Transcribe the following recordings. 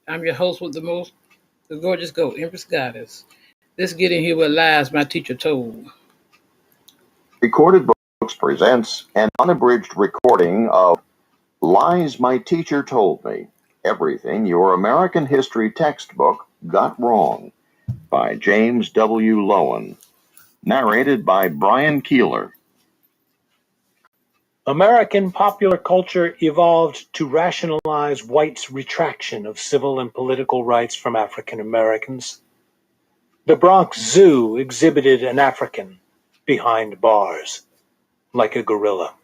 I'm your host with the most, the gorgeous Go, Empress Goddess. Let's get in here with lies my teacher told. Recorded Books presents an unabridged recording of Lies My Teacher Told Me, Everything Your American History Textbook Got Wrong by James W. Lowen. Narrated by Brian Keeler. American popular culture evolved to rationalize whites' retraction of civil and political rights from African Americans. The Bronx Zoo exhibited an African behind bars, like a gorilla.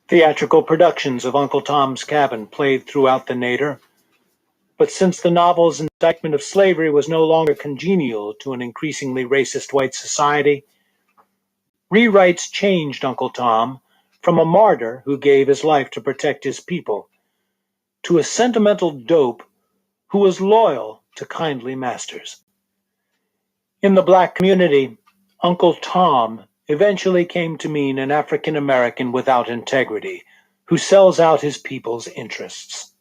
Theatrical productions of Uncle Tom's Cabin played throughout the nadir, but since the novel's indictment of slavery was no longer congenial to an increasingly racist white society, rewrites changed Uncle Tom from a martyr who gave his life to protect his people to a sentimental dope who was loyal to kindly masters. In the black community, Uncle Tom eventually came to mean an African American without integrity who sells out his people's interests.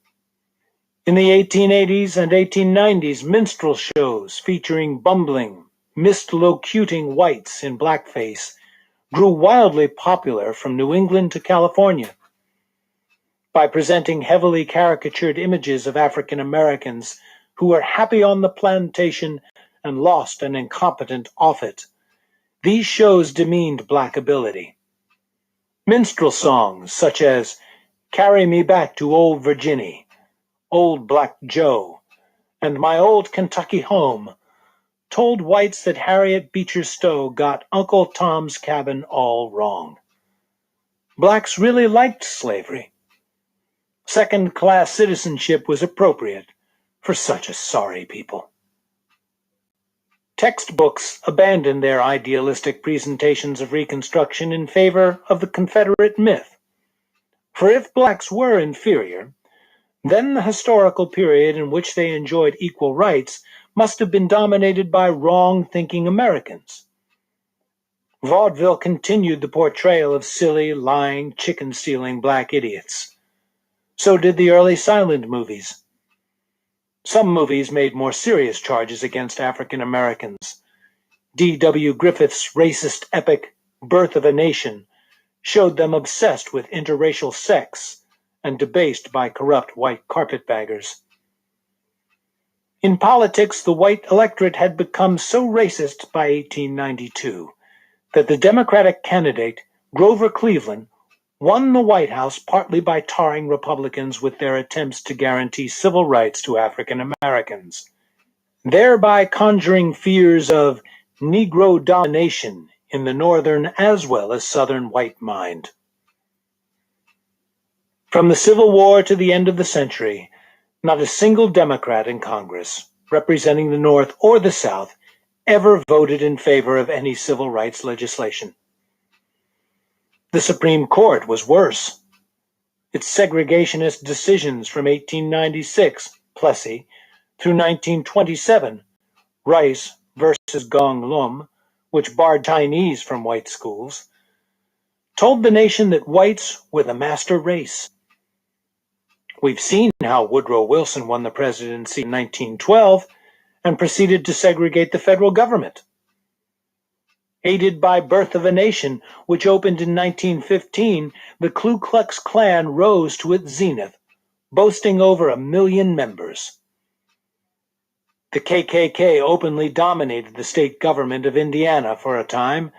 In the 1880s and 1890s, minstrel shows featuring bumbling, mislocuting whites in blackface grew wildly popular from New England to California. By presenting heavily caricatured images of African Americans who were happy on the plantation and lost and incompetent off it, these shows demeaned black ability. Minstrel songs such as Carry Me Back to Old Virginny, Old Black Joe, and My Old Kentucky Home told whites that Harriet Beecher Stowe got Uncle Tom's Cabin all wrong. Blacks really liked slavery. Second-class citizenship was appropriate for such a sorry people. Textbooks abandoned their idealistic presentations of Reconstruction in favor of the Confederate myth. For if blacks were inferior, then the historical period in which they enjoyed equal rights must have been dominated by wrong-thinking Americans. Vaudeville continued the portrayal of silly, lying, chicken-stealing black idiots. So did the early silent movies. Some movies made more serious charges against African Americans. D.W. Griffith's racist epic Birth of a Nation showed them obsessed with interracial sex and debased by corrupt white carpetbaggers. In politics, the white electorate had become so racist by 1892 that the Democratic candidate, Grover Cleveland, won the White House partly by tarring Republicans with their attempts to guarantee civil rights to African Americans, thereby conjuring fears of Negro domination in the northern as well as southern white mind. From the Civil War to the end of the century, not a single Democrat in Congress, representing the North or the South, ever voted in favor of any civil rights legislation. The Supreme Court was worse. Its segregationist decisions from 1896, Plessy, through 1927, Rice versus Gong Lum, which barred Chinese from white schools, told the nation that whites were the master race. We've seen how Woodrow Wilson won the presidency in 1912 and proceeded to segregate the federal government. Aided by Birth of a Nation, which opened in 1915, the Ku Klux Klan rose to its zenith, boasting over 1 million members. The KKK openly dominated the state government of Indiana for a time,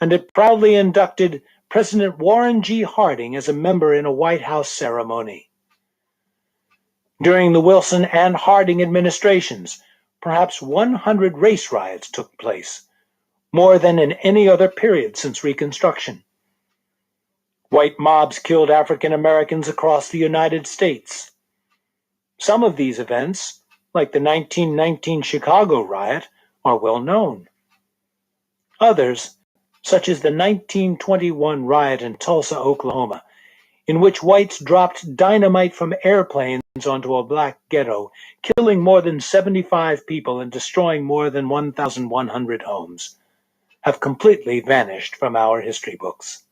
and it proudly inducted President Warren G. Harding as a member in a White House ceremony. During the Wilson and Harding administrations, perhaps 100 race riots took place, more than in any other period since Reconstruction. White mobs killed African Americans across the United States. Some of these events, like the 1919 Chicago riot, are well known. Others, such as the 1921 riot in Tulsa, Oklahoma, in which whites dropped dynamite from airplanes onto a black ghetto, killing more than 75 people and destroying more than 1,100 homes, have completely vanished from our history books.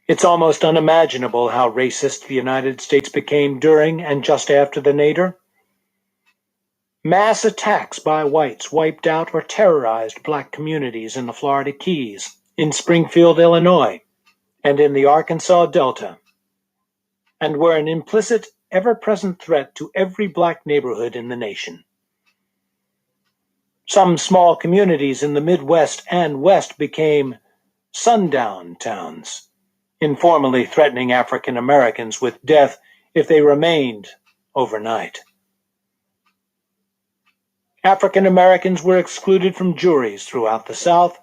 It's almost unimaginable how racist the United States became during and just after the Nadir. Mass attacks by whites wiped out or terrorized black communities in the Florida Keys, in Springfield, Illinois, and in the Arkansas Delta, and were an implicit, ever-present threat to every black neighborhood in the nation. Some small communities in the Midwest and West became sundown towns, informally threatening African Americans with death if they remained overnight. African Americans were excluded from juries throughout the South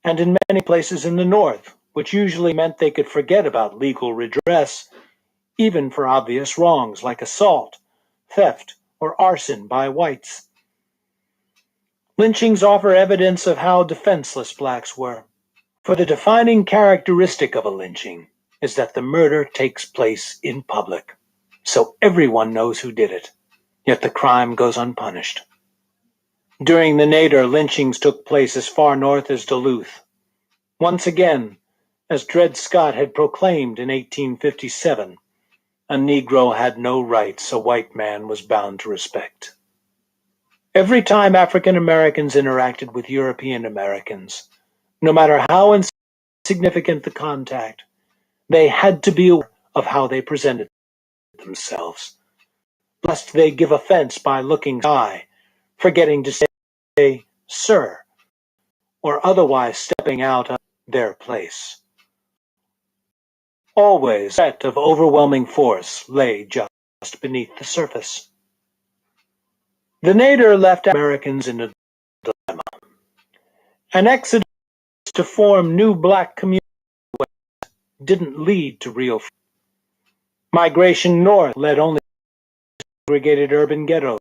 and in many places in the North, which usually meant they could forget about legal redress, even for obvious wrongs like assault, theft, or arson by whites. Lynchings offer evidence of how defenseless blacks were, for the defining characteristic of a lynching is that the murder takes place in public, so everyone knows who did it, yet the crime goes unpunished. During the Nadir, lynchings took place as far north as Duluth. Once again, as Dred Scott had proclaimed in 1857, a Negro had no rights a white man was bound to respect. Every time African Americans interacted with European Americans, no matter how insignificant the contact, they had to be aware of how they presented themselves, lest they give offense by looking shy, forgetting to say, "Sir," or otherwise stepping out of their place. Always, the threat of overwhelming force lay just beneath the surface. The Nadir left Americans in a dilemma. An exodus to form new black communities didn't lead to real freedom. Migration north led only to segregated urban ghettos.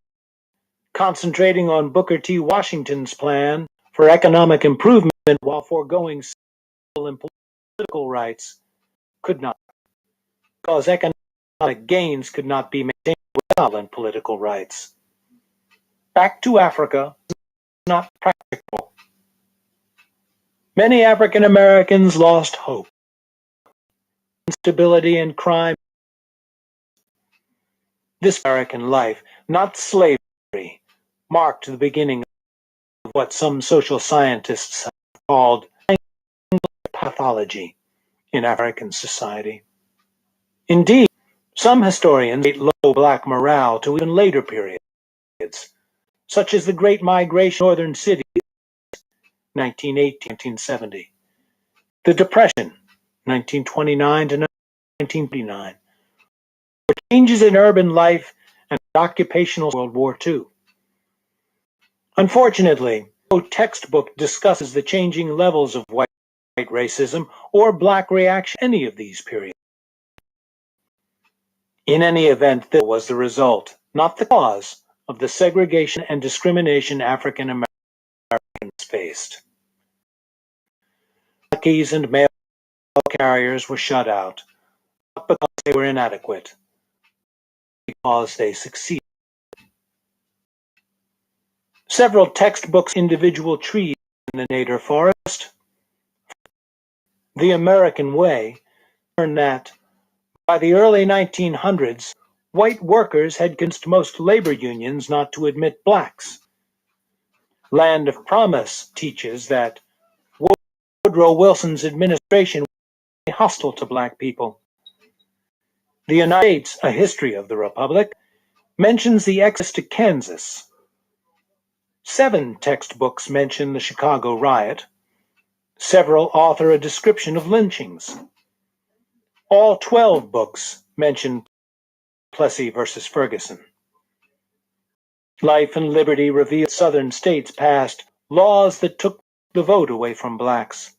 Concentrating on Booker T. Washington's plan for economic improvement while foregoing civil and political rights could not, because economic gains could not be maintained without political rights. Back to Africa is not practical. Many African Americans lost hope. Instability and crime. This American life, not slavery, marked the beginning of what some social scientists have called pathology in African society. Indeed, some historians date low black morale to even later periods, such as the Great Migration of Northern Cities, 1918-1970, the Depression, 1929 to 1939, or changes in urban life and occupational World War II. Unfortunately, no textbook discusses the changing levels of white racism or black reaction to any of these periods. In any event, this was the result, not the cause, of the segregation and discrimination African Americans faced. Blackies and male carriers were shut out, not because they were inadequate, but because they succeeded. Several textbooks individual trees in the Nadir forest. The American Way learned that by the early 1900s, white workers had convinced most labor unions not to admit blacks. Land of Promise teaches that Woodrow Wilson's administration was hostile to black people. The United States, A History of the Republic, mentions the exodus to Kansas. 7 textbooks mention the Chicago riot. Several author a description of lynchings. All 12 books mention Plessy versus Ferguson. Life and Liberty revealed Southern states passed laws that took the vote away from blacks.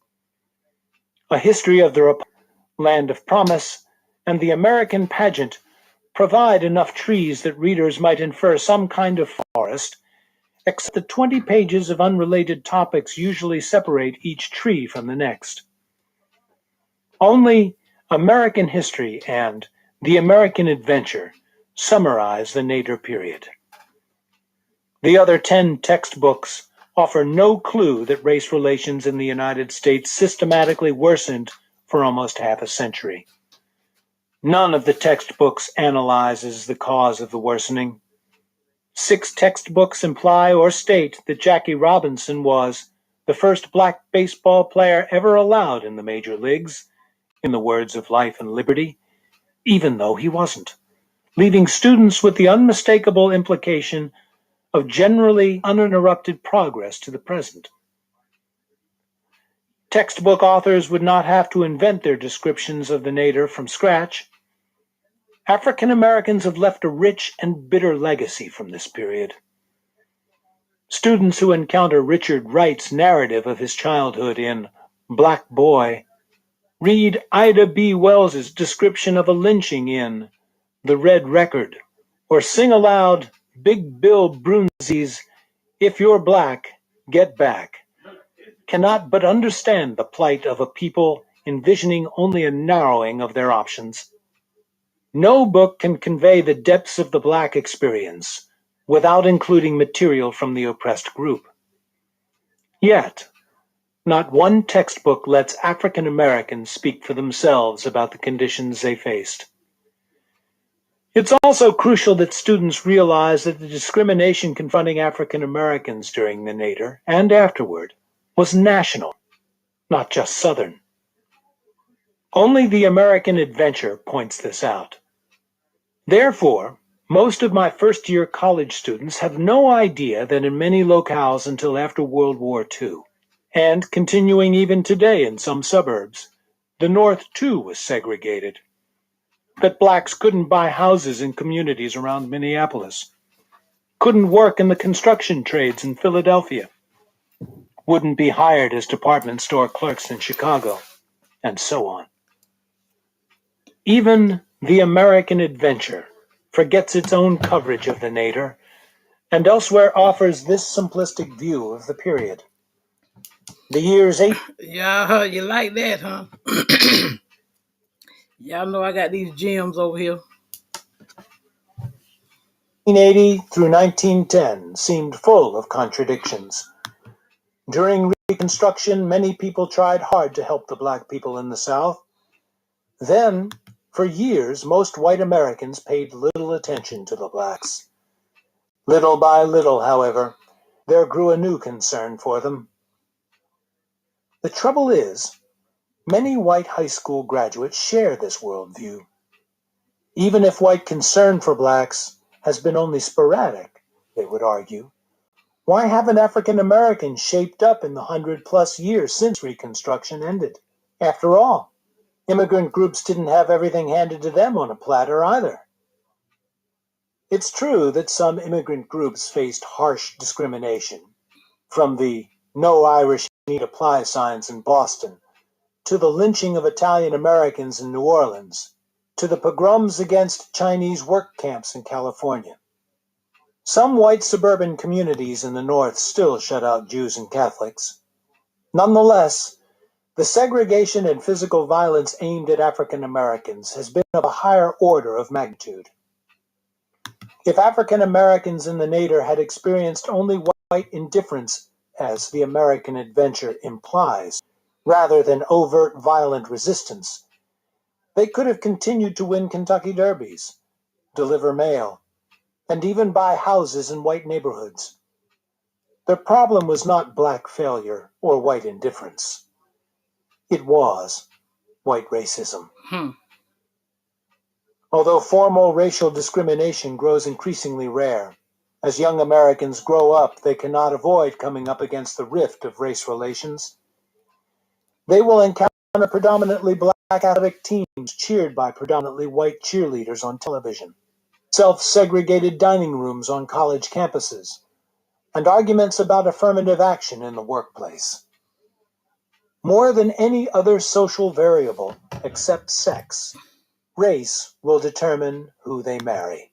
A History of the Republic, Land of Promise, and The American Pageant provide enough trees that readers might infer some kind of forest, except the 20 pages of unrelated topics usually separate each tree from the next. Only American History and The American Adventure summarize the Nadir period. The other 10 textbooks offer no clue that race relations in the United States systematically worsened for almost half a century. None of the textbooks analyzes the cause of the worsening. 6 textbooks imply or state that Jackie Robinson was the first black baseball player ever allowed in the major leagues, in the words of Life and Liberty, even though he wasn't, leaving students with the unmistakable implication of generally uninterrupted progress to the present. Textbook authors would not have to invent their descriptions of the nadir from scratch. African Americans have left a rich and bitter legacy from this period. Students who encounter Richard Wright's narrative of his childhood in Black Boy read Ida B. Wells's description of a lynching in The Red Record, or sing aloud Big Bill Brunzi's If You're Black, Get Back, cannot but understand the plight of a people envisioning only a narrowing of their options. No book can convey the depths of the black experience without including material from the oppressed group. Yet, not one textbook lets African Americans speak for themselves about the conditions they faced. It's also crucial that students realize that the discrimination confronting African Americans during the nadir and afterward was national, not just Southern. Only the American adventure points this out. Therefore, most of my first-year college students have no idea that in many locales until after World War II, and continuing even today in some suburbs, the North too was segregated. That blacks couldn't buy houses in communities around Minneapolis, couldn't work in the construction trades in Philadelphia, wouldn't be hired as department store clerks in Chicago, and so on. Even the American adventure forgets its own coverage of the nadir, and elsewhere offers this simplistic view of the period. The years Yeah, you like that, huh? Y'all know I got these gems over here. 1880 through 1910 seemed full of contradictions. During Reconstruction, many people tried hard to help the black people in the South. Then, for years, most white Americans paid little attention to the blacks. Little by little, however, there grew a new concern for them. The trouble is, many white high school graduates share this worldview. Even if white concern for blacks has been only sporadic, they would argue, why haven't African Americans shaped up in the 100+ years since Reconstruction ended? After all, immigrant groups didn't have everything handed to them on a platter either. It's true that some immigrant groups faced harsh discrimination, from the "No Irish Need Apply" signs in Boston, to the lynching of Italian Americans in New Orleans, to the pogroms against Chinese work camps in California. Some white suburban communities in the North still shut out Jews and Catholics. Nonetheless, the segregation and physical violence aimed at African Americans has been of a higher order of magnitude. If African Americans in the nadir had experienced only white indifference, as the American adventure implies, rather than overt violent resistance, they could have continued to win Kentucky derbies, deliver mail, and even buy houses in white neighborhoods. The problem was not black failure or white indifference. It was white racism. Although formal racial discrimination grows increasingly rare, as young Americans grow up, they cannot avoid coming up against the rift of race relations. They will encounter predominantly black athletic teams cheered by predominantly white cheerleaders on television, self-segregated dining rooms on college campuses, and arguments about affirmative action in the workplace. More than any other social variable, except sex, race will determine who they marry.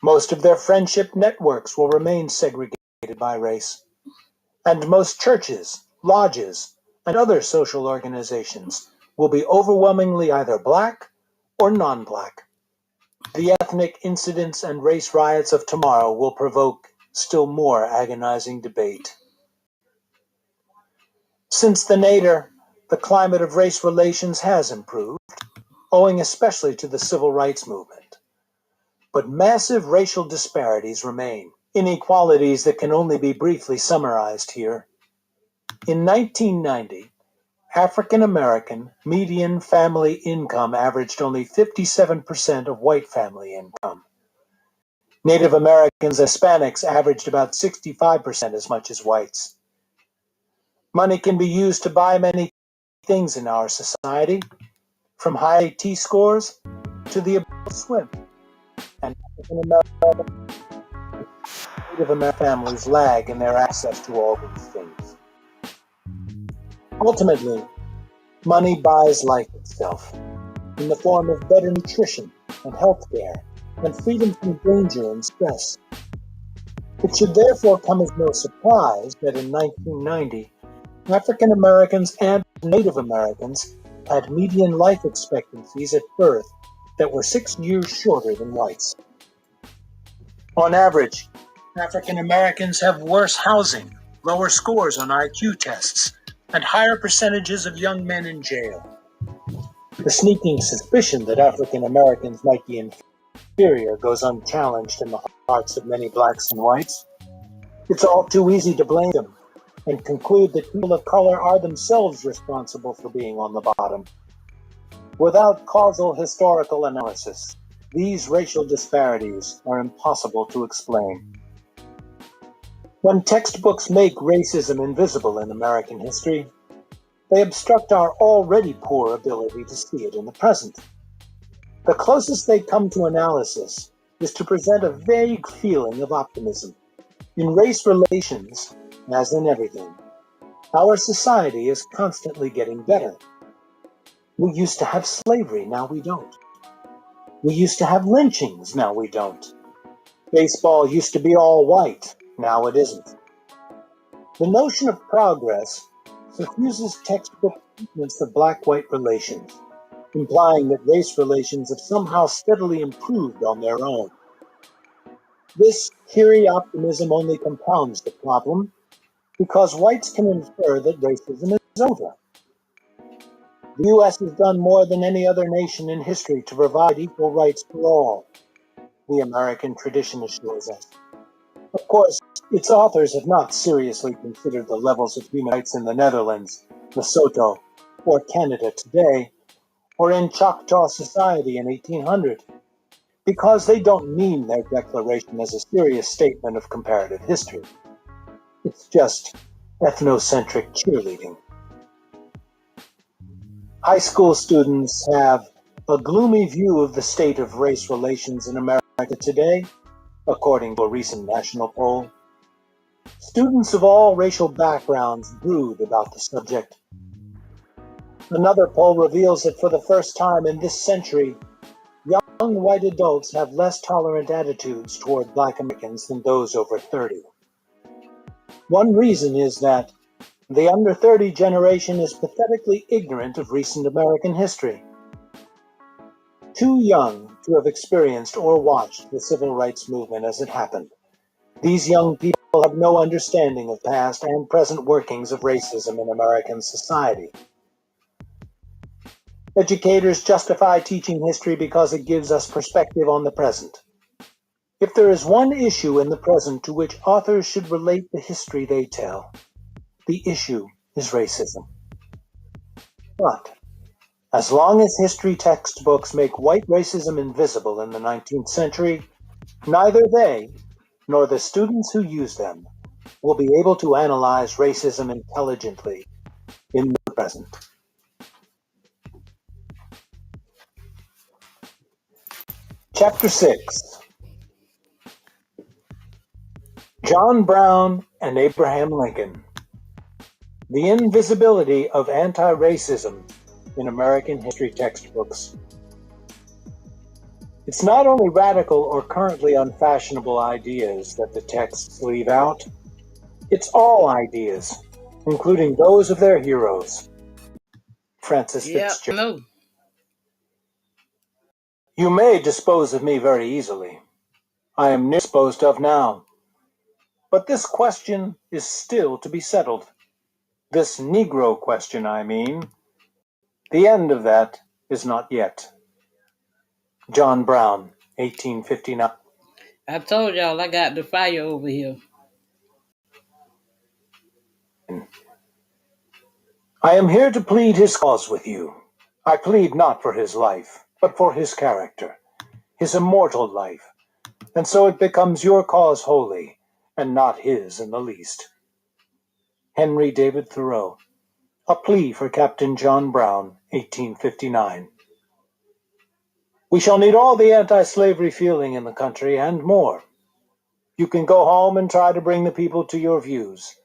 Most of their friendship networks will remain segregated by race, and most churches, lodges, and other social organizations will be overwhelmingly either black or non-black. The ethnic incidents and race riots of tomorrow will provoke still more agonizing debate. Since the nadir, the climate of race relations has improved, owing especially to the civil rights movement. But massive racial disparities remain, inequalities that can only be briefly summarized here. In 1990, African American median family income averaged only 57% of white family income. Native Americans, Hispanics averaged about 65% as much as whites. Money can be used to buy many things in our society, from high T scores to the ability to swim. And African American, Native American families lag in their access to all these things. Ultimately, money buys life itself in the form of better nutrition and health care and freedom from danger and stress. It should therefore come as no surprise that in 1990, African Americans and Native Americans had median life expectancies at birth that were 6 years shorter than whites. On average, African Americans have worse housing, lower scores on IQ tests, and higher percentages of young men in jail. The sneaking suspicion that African Americans might be inferior goes unchallenged in the hearts of many blacks and whites. It's all too easy to blame them and conclude that people of color are themselves responsible for being on the bottom. Without causal historical analysis, these racial disparities are impossible to explain. When textbooks make racism invisible in American history, they obstruct our already poor ability to see it in the present. The closest they come to analysis is to present a vague feeling of optimism. In race relations, as in everything, our society is constantly getting better. We used to have slavery, now we don't. We used to have lynchings, now we don't. Baseball used to be all white, now it isn't. The notion of progress suffuses textbook treatments of black-white relations, implying that race relations have somehow steadily improved on their own. This cheery optimism only compounds the problem, because whites can infer that racism is over. The U.S. has done more than any other nation in history to provide equal rights for all, the American tradition assures us. Of course, its authors have not seriously considered the levels of human rights in the Netherlands, Lesotho, or Canada today, or in Choctaw society in 1800, because they don't mean their declaration as a serious statement of comparative history. It's just ethnocentric cheerleading. High school students have a gloomy view of the state of race relations in America today, according to a recent national poll. Students of all racial backgrounds brood about the subject. Another poll reveals that for the first time in this century, young white adults have less tolerant attitudes toward Black Americans than those over 30. One reason is that the under 30 generation is pathetically ignorant of recent American history. Too young to have experienced or watched the civil rights movement as it happened. These young people have no understanding of past and present workings of racism in American society. Educators justify teaching history because it gives us perspective on the present. If there is one issue in the present to which authors should relate the history they tell, the issue is racism. But as long as history textbooks make white racism invisible in the 19th century, neither they nor the students who use them will be able to analyze racism intelligently in the present. Chapter 6. John Brown and Abraham Lincoln. The invisibility of anti-racism in American history textbooks. It's not only radical or currently unfashionable ideas that the texts leave out, it's all ideas, including those of their heroes. Francis Fitzgerald. No. You may dispose of me very easily. I am near disposed of now. But this question is still to be settled. This Negro question, I mean, The end of that is not yet. John Brown, 1859. I told y'all I got the fire over here. I am here to plead his cause with you. I plead not for his life, but for his character, his immortal life, and so it becomes your cause wholly, and not his in the least. Henry David Thoreau, A Plea for Captain John Brown, 1859. We shall need all the anti-slavery feeling in the country and more. You can go home and try to bring the people to your views,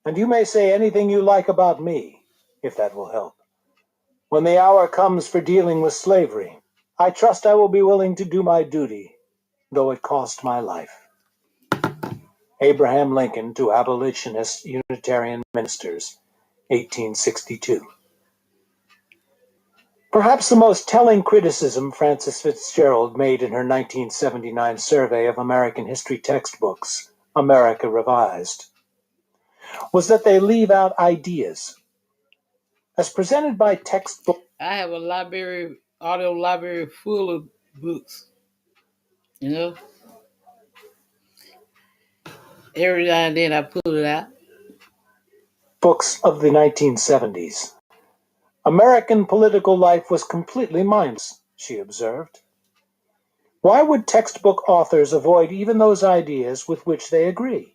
and you may say anything you like about me, if that will help. When the hour comes for dealing with slavery, I trust I will be willing to do my duty, though it cost my life. Abraham Lincoln to abolitionist Unitarian ministers, 1862. Perhaps the most telling criticism Frances Fitzgerald made in her 1979 survey of American history textbooks, America Revised, was that they leave out ideas. As presented by textbook, I have a library, audio library full of books. You know, every now and then I pull it out. books of the 1970s. American political life was completely mindless, she observed. Why would textbook authors avoid even those ideas with which they agree?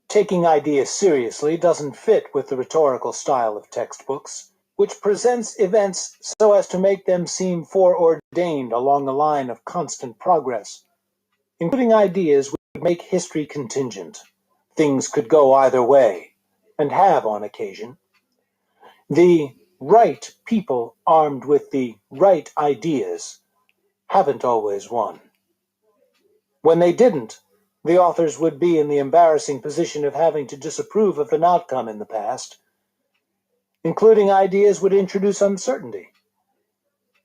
Taking ideas seriously doesn't fit with the rhetorical style of textbooks, which presents events so as to make them seem foreordained along a line of constant progress. Including ideas would make history contingent. Things could go either way, and have on occasion. The right people armed with the right ideas haven't always won. When they didn't, the authors would be in the embarrassing position of having to disapprove of an outcome in the past. Including ideas would introduce uncertainty.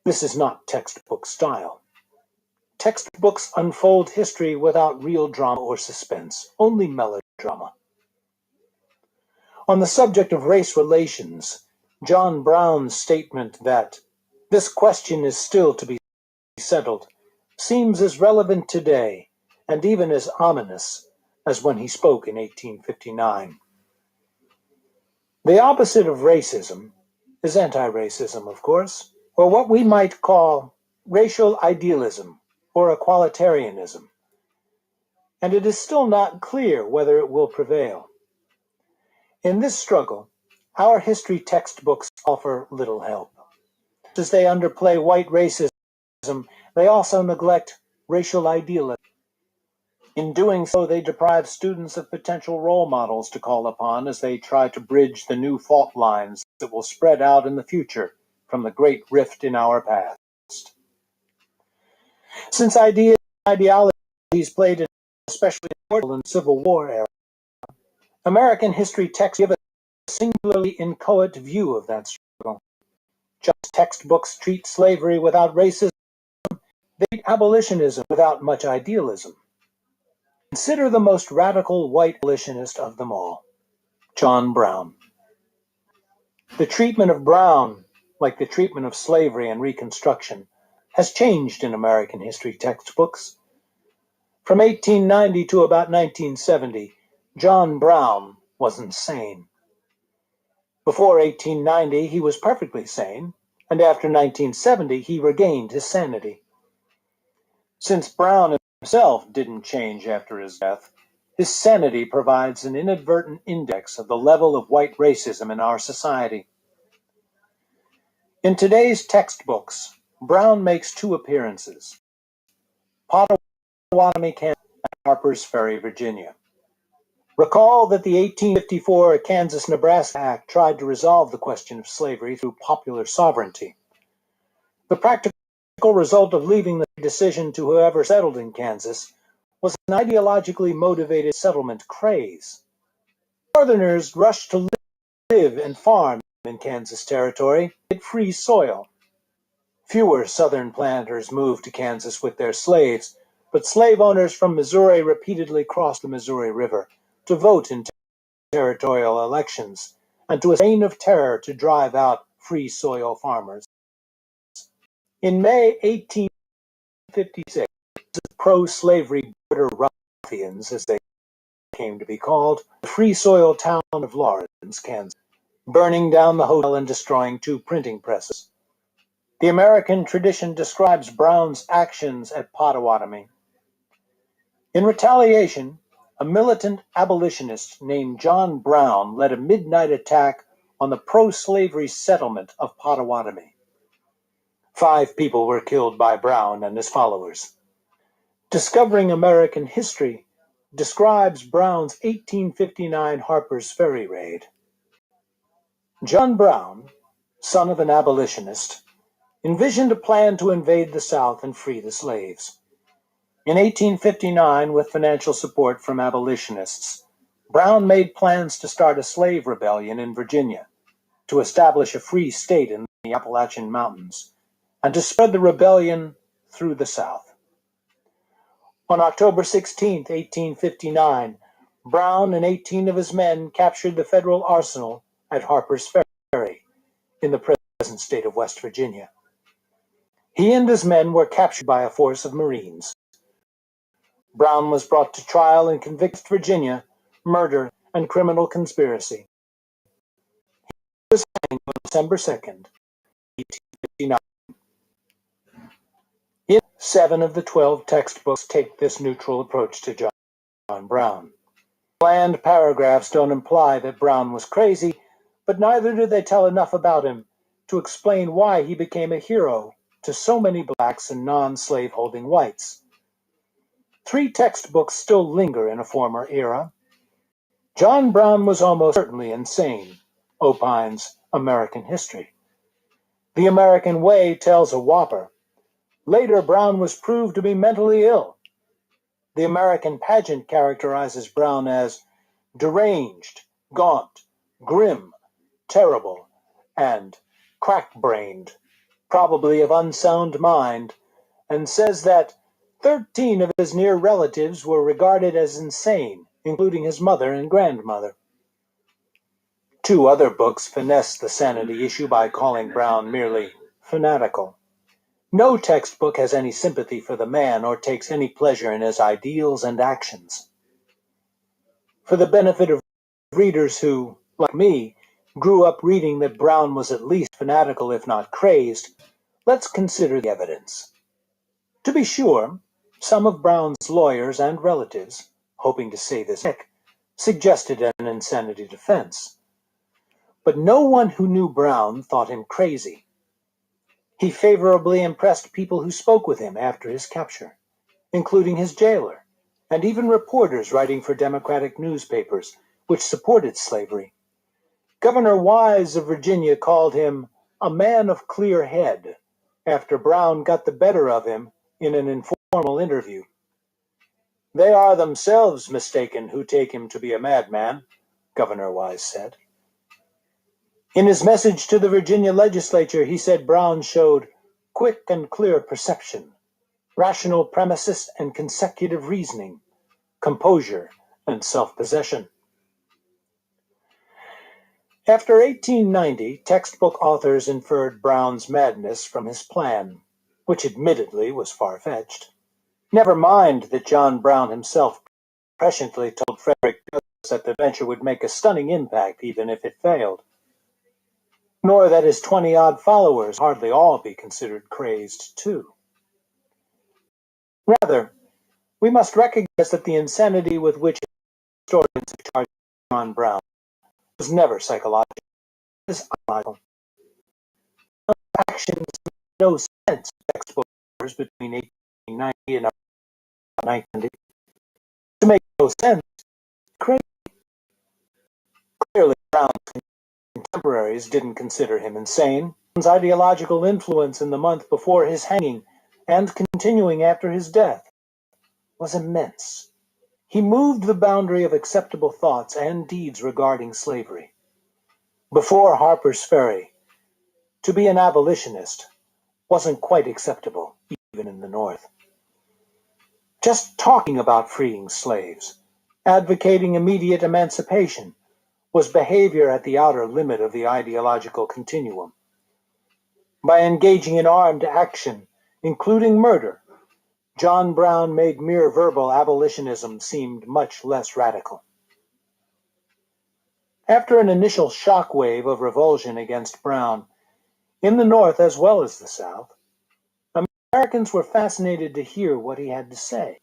This is not textbook style. Textbooks unfold history without real drama or suspense, only melodrama. On the subject of race relations, John Brown's statement that this question is still to be settled seems as relevant today and even as ominous as when he spoke in 1859. The opposite of racism is anti-racism, of course, or what we might call racial idealism or equalitarianism, and it is still not clear whether it will prevail. In this struggle, our history textbooks offer little help. As they underplay white racism, they also neglect racial idealism. In doing so, they deprive students of potential role models to call upon as they try to bridge the new fault lines that will spread out in the future from the great rift in our past. Since ideas and ideologies played an especially important role in the Civil War era, American history texts give a singularly inchoate view of that struggle. Just textbooks treat slavery without racism, they treat abolitionism without much idealism. Consider the most radical white abolitionist of them all, John Brown. The treatment of Brown, like the treatment of slavery and Reconstruction, has changed in American history textbooks. From 1890 to about 1970, John Brown was insane. Before 1890, he was perfectly sane, and after 1970, he regained his sanity. Since Brown himself didn't change after his death, his sanity provides an inadvertent index of the level of white racism in our society. In today's textbooks, Brown makes two appearances: Potawatomi, Kansas, and Harpers Ferry, Virginia. Recall that the 1854 Kansas-Nebraska Act tried to resolve the question of slavery through popular sovereignty. The practical result of leaving the decision to whoever settled in Kansas was an ideologically motivated settlement craze. Northerners rushed to live and farm in Kansas Territory, get free soil. Fewer Southern planters moved to Kansas with their slaves, but slave owners from Missouri repeatedly crossed the Missouri River to vote in territorial elections and to a reign of terror to drive out free soil farmers. In May 1856, pro-slavery border ruffians, as they came to be called, the free soil town of Lawrence, Kansas, burning down the hotel and destroying 2 printing presses. The American tradition describes Brown's actions at Potawatomi. In retaliation, a militant abolitionist named John Brown led a midnight attack on the pro-slavery settlement of Potawatomi. 5 people were killed by Brown and his followers. Discovering American History describes Brown's 1859 Harper's Ferry raid. John Brown, son of an abolitionist, envisioned a plan to invade the South and free the slaves. In 1859, with financial support from abolitionists, Brown made plans to start a slave rebellion in Virginia, to establish a free state in the Appalachian Mountains, and to spread the rebellion through the South. On October 16, 1859, Brown and 18 of his men captured the federal arsenal at Harper's Ferry, in the present state of West Virginia. He and his men were captured by a force of Marines. Brown was brought to trial and convicted of Virginia, murder, and criminal conspiracy. He was hanged on December 2nd, 1859. 7 of the 12 textbooks take this neutral approach to John Brown. Bland paragraphs don't imply that Brown was crazy, but neither do they tell enough about him to explain why he became a hero to so many blacks and non-slave-holding whites. 3 textbooks still linger in a former era. John Brown was almost certainly insane, opines American History. The American Way tells a whopper. Later, Brown was proved to be mentally ill. The American Pageant characterizes Brown as deranged, gaunt, grim, terrible, and crack-brained, probably of unsound mind, and says that 13 of his near relatives were regarded as insane, including his mother and grandmother. 2 other books finesse the sanity issue by calling Brown merely fanatical. No textbook has any sympathy for the man or takes any pleasure in his ideals and actions. For the benefit of readers who, like me, grew up reading that Brown was at least fanatical if not crazed, let's consider the evidence. To be sure, some of Brown's lawyers and relatives, hoping to save his neck, suggested an insanity defense. But no one who knew Brown thought him crazy. He favorably impressed people who spoke with him after his capture, including his jailer, and even reporters writing for Democratic newspapers which supported slavery. Governor Wise of Virginia called him a man of clear head after Brown got the better of him in an informal interview. "They are themselves mistaken who take him to be a madman," Governor Wise said. In his message to the Virginia legislature, he said Brown showed quick and clear perception, rational premises and consecutive reasoning, composure and self-possession. After 1890, textbook authors inferred Brown's madness from his plan, which admittedly was far-fetched. Never mind that John Brown himself presciently told Frederick Douglass that the venture would make a stunning impact even if it failed. Nor that his 20-odd followers hardly all be considered crazed, too. Rather, we must recognize that the insanity with which historians have charged John Brown was never psychological. It was ideological. Actions made no sense to textbook authors between 1890 and 1990. To make no sense, crazy. Clearly, Brown's contemporaries didn't consider him insane. His ideological influence in the month before his hanging and continuing after his death was immense. He moved the boundary of acceptable thoughts and deeds regarding slavery. Before Harper's Ferry, to be an abolitionist wasn't quite acceptable, even in the North. Just talking about freeing slaves, advocating immediate emancipation, was behavior at the outer limit of the ideological continuum, By engaging in armed action, including murder, John Brown made mere verbal abolitionism seem much less radical. After an initial shock wave of revulsion against Brown, in the North as well as the South, Americans were fascinated to hear what he had to say.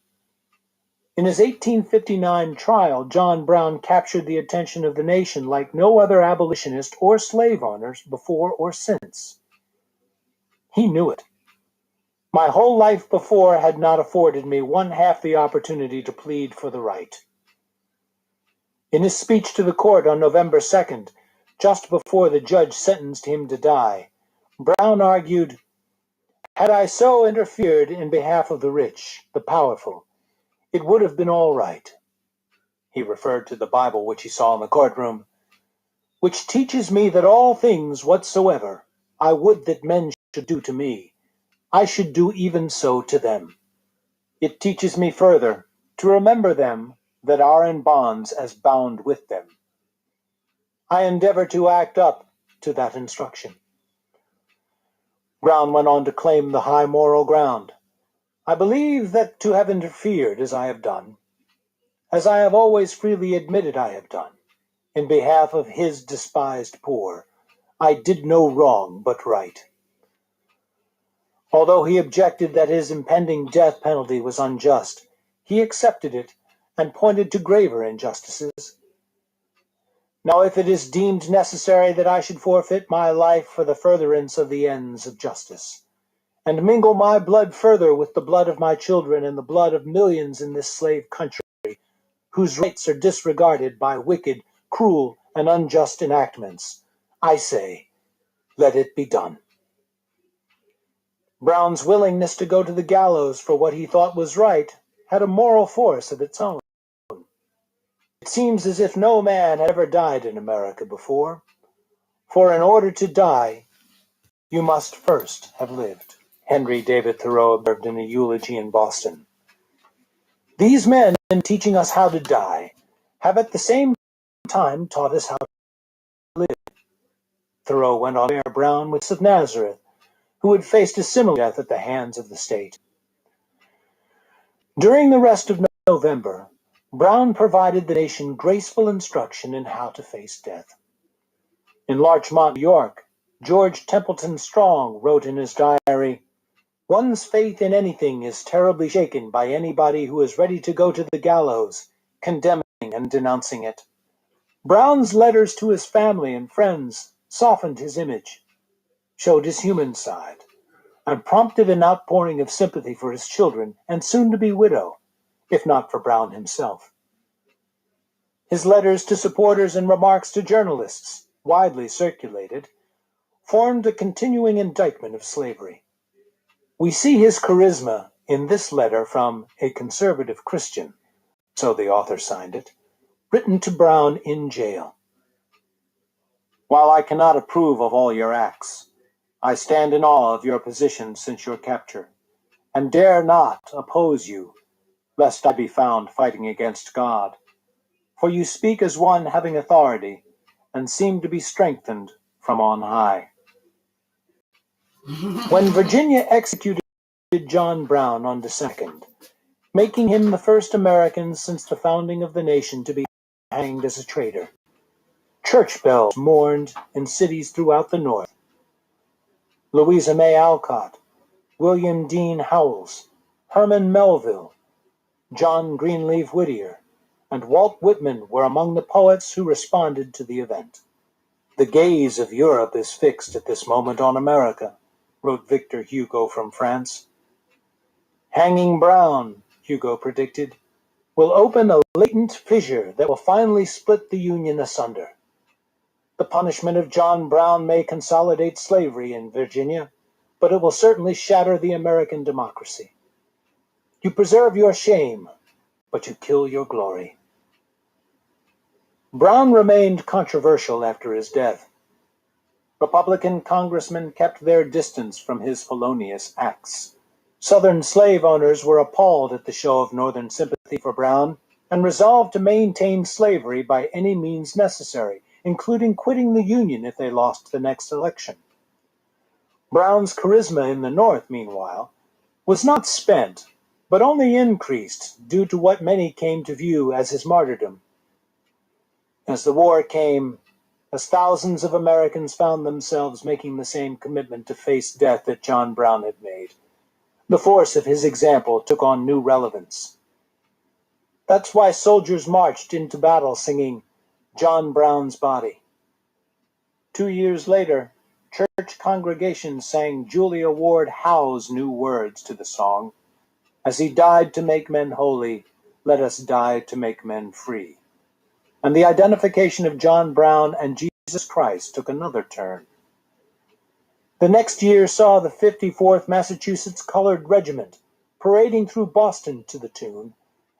In his 1859 trial, John Brown captured the attention of the nation like no other abolitionist or slave owners before or since. He knew it. My whole life before had not afforded me one half the opportunity to plead for the right. In his speech to the court on November 2nd, just before the judge sentenced him to die, Brown argued, "Had I so interfered in behalf of the rich, the powerful, it would have been all right." He referred to the Bible which he saw in the courtroom, "which teaches me that all things whatsoever I would that men should do to me, I should do even so to them. It teaches me further to remember them that are in bonds as bound with them. I endeavor to act up to that instruction." Brown went on to claim the high moral ground. "I believe that to have interfered as I have done, as I have always freely admitted I have done, in behalf of his despised poor, I did no wrong but right." Although he objected that his impending death penalty was unjust, he accepted it and pointed to graver injustices. "Now if it is deemed necessary that I should forfeit my life for the furtherance of the ends of justice, and mingle my blood further with the blood of my children and the blood of millions in this slave country, whose rights are disregarded by wicked, cruel, and unjust enactments, I say, let it be done." Brown's willingness to go to the gallows for what he thought was right had a moral force of its own. It seems as if no man had ever died in America before, for in order to die, you must first have lived, Henry David Thoreau observed in a eulogy in Boston. These men, in teaching us how to die, have at the same time taught us how to live. Thoreau went on to compare Brown with Jesus of Nazareth, who had faced a similar death at the hands of the state. During the rest of November, Brown provided the nation graceful instruction in how to face death. In Larchmont, New York, George Templeton Strong wrote in his diary, "One's faith in anything is terribly shaken by anybody who is ready to go to the gallows, condemning and denouncing it." Brown's letters to his family and friends softened his image, showed his human side, and prompted an outpouring of sympathy for his children and soon-to-be widow, if not for Brown himself. His letters to supporters and remarks to journalists, widely circulated, formed a continuing indictment of slavery. We see his charisma in this letter from a conservative Christian, so the author signed it, written to Brown in jail. "While I cannot approve of all your acts, I stand in awe of your position since your capture, and dare not oppose you, lest I be found fighting against God. For you speak as one having authority, and seem to be strengthened from on high." When Virginia executed John Brown on December 2nd, making him the first American since the founding of the nation to be hanged as a traitor, church bells mourned in cities throughout the North. Louisa May Alcott, William Dean Howells, Herman Melville, John Greenleaf Whittier, and Walt Whitman were among the poets who responded to the event. "The gaze of Europe is fixed at this moment on America," wrote Victor Hugo from France. "Hanging Brown," Hugo predicted, "will open a latent fissure that will finally split the Union asunder. The punishment of John Brown may consolidate slavery in Virginia, but it will certainly shatter the American democracy. You preserve your shame, but you kill your glory." Brown remained controversial after his death. Republican congressmen kept their distance from his felonious acts. Southern slave owners were appalled at the show of Northern sympathy for Brown and resolved to maintain slavery by any means necessary, including quitting the Union if they lost the next election. Brown's charisma in the North, meanwhile, was not spent, but only increased due to what many came to view as his martyrdom. As the war came, as thousands of Americans found themselves making the same commitment to face death that John Brown had made, the force of his example took on new relevance. That's why soldiers marched into battle singing John Brown's Body. 2 years later, church congregations sang Julia Ward Howe's new words to the song, "As he died to make men holy, let us die to make men free." And the identification of John Brown and Jesus Christ took another turn. The next year saw the 54th Massachusetts Colored Regiment parading through Boston to the tune,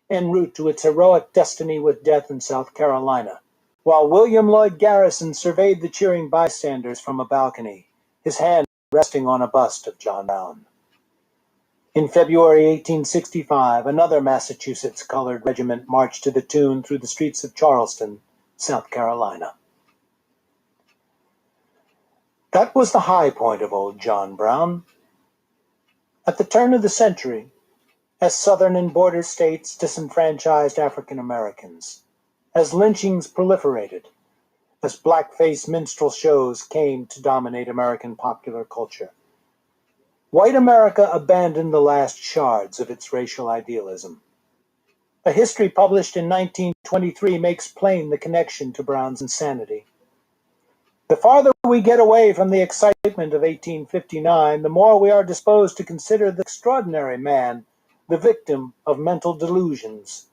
en route to its heroic destiny with death in South Carolina, while William Lloyd Garrison surveyed the cheering bystanders from a balcony, his hand resting on a bust of John Brown. In February 1865, another Massachusetts Colored Regiment marched to the tune through the streets of Charleston, South Carolina. That was the high point of old John Brown. At the turn of the century, as Southern and border states disenfranchised African Americans, as lynchings proliferated, as blackface minstrel shows came to dominate American popular culture, white America abandoned the last shards of its racial idealism. A history published in 1923 makes plain the connection to Brown's insanity. The farther we get away from the excitement of 1859, the more we are disposed to consider the extraordinary man the victim of mental delusions.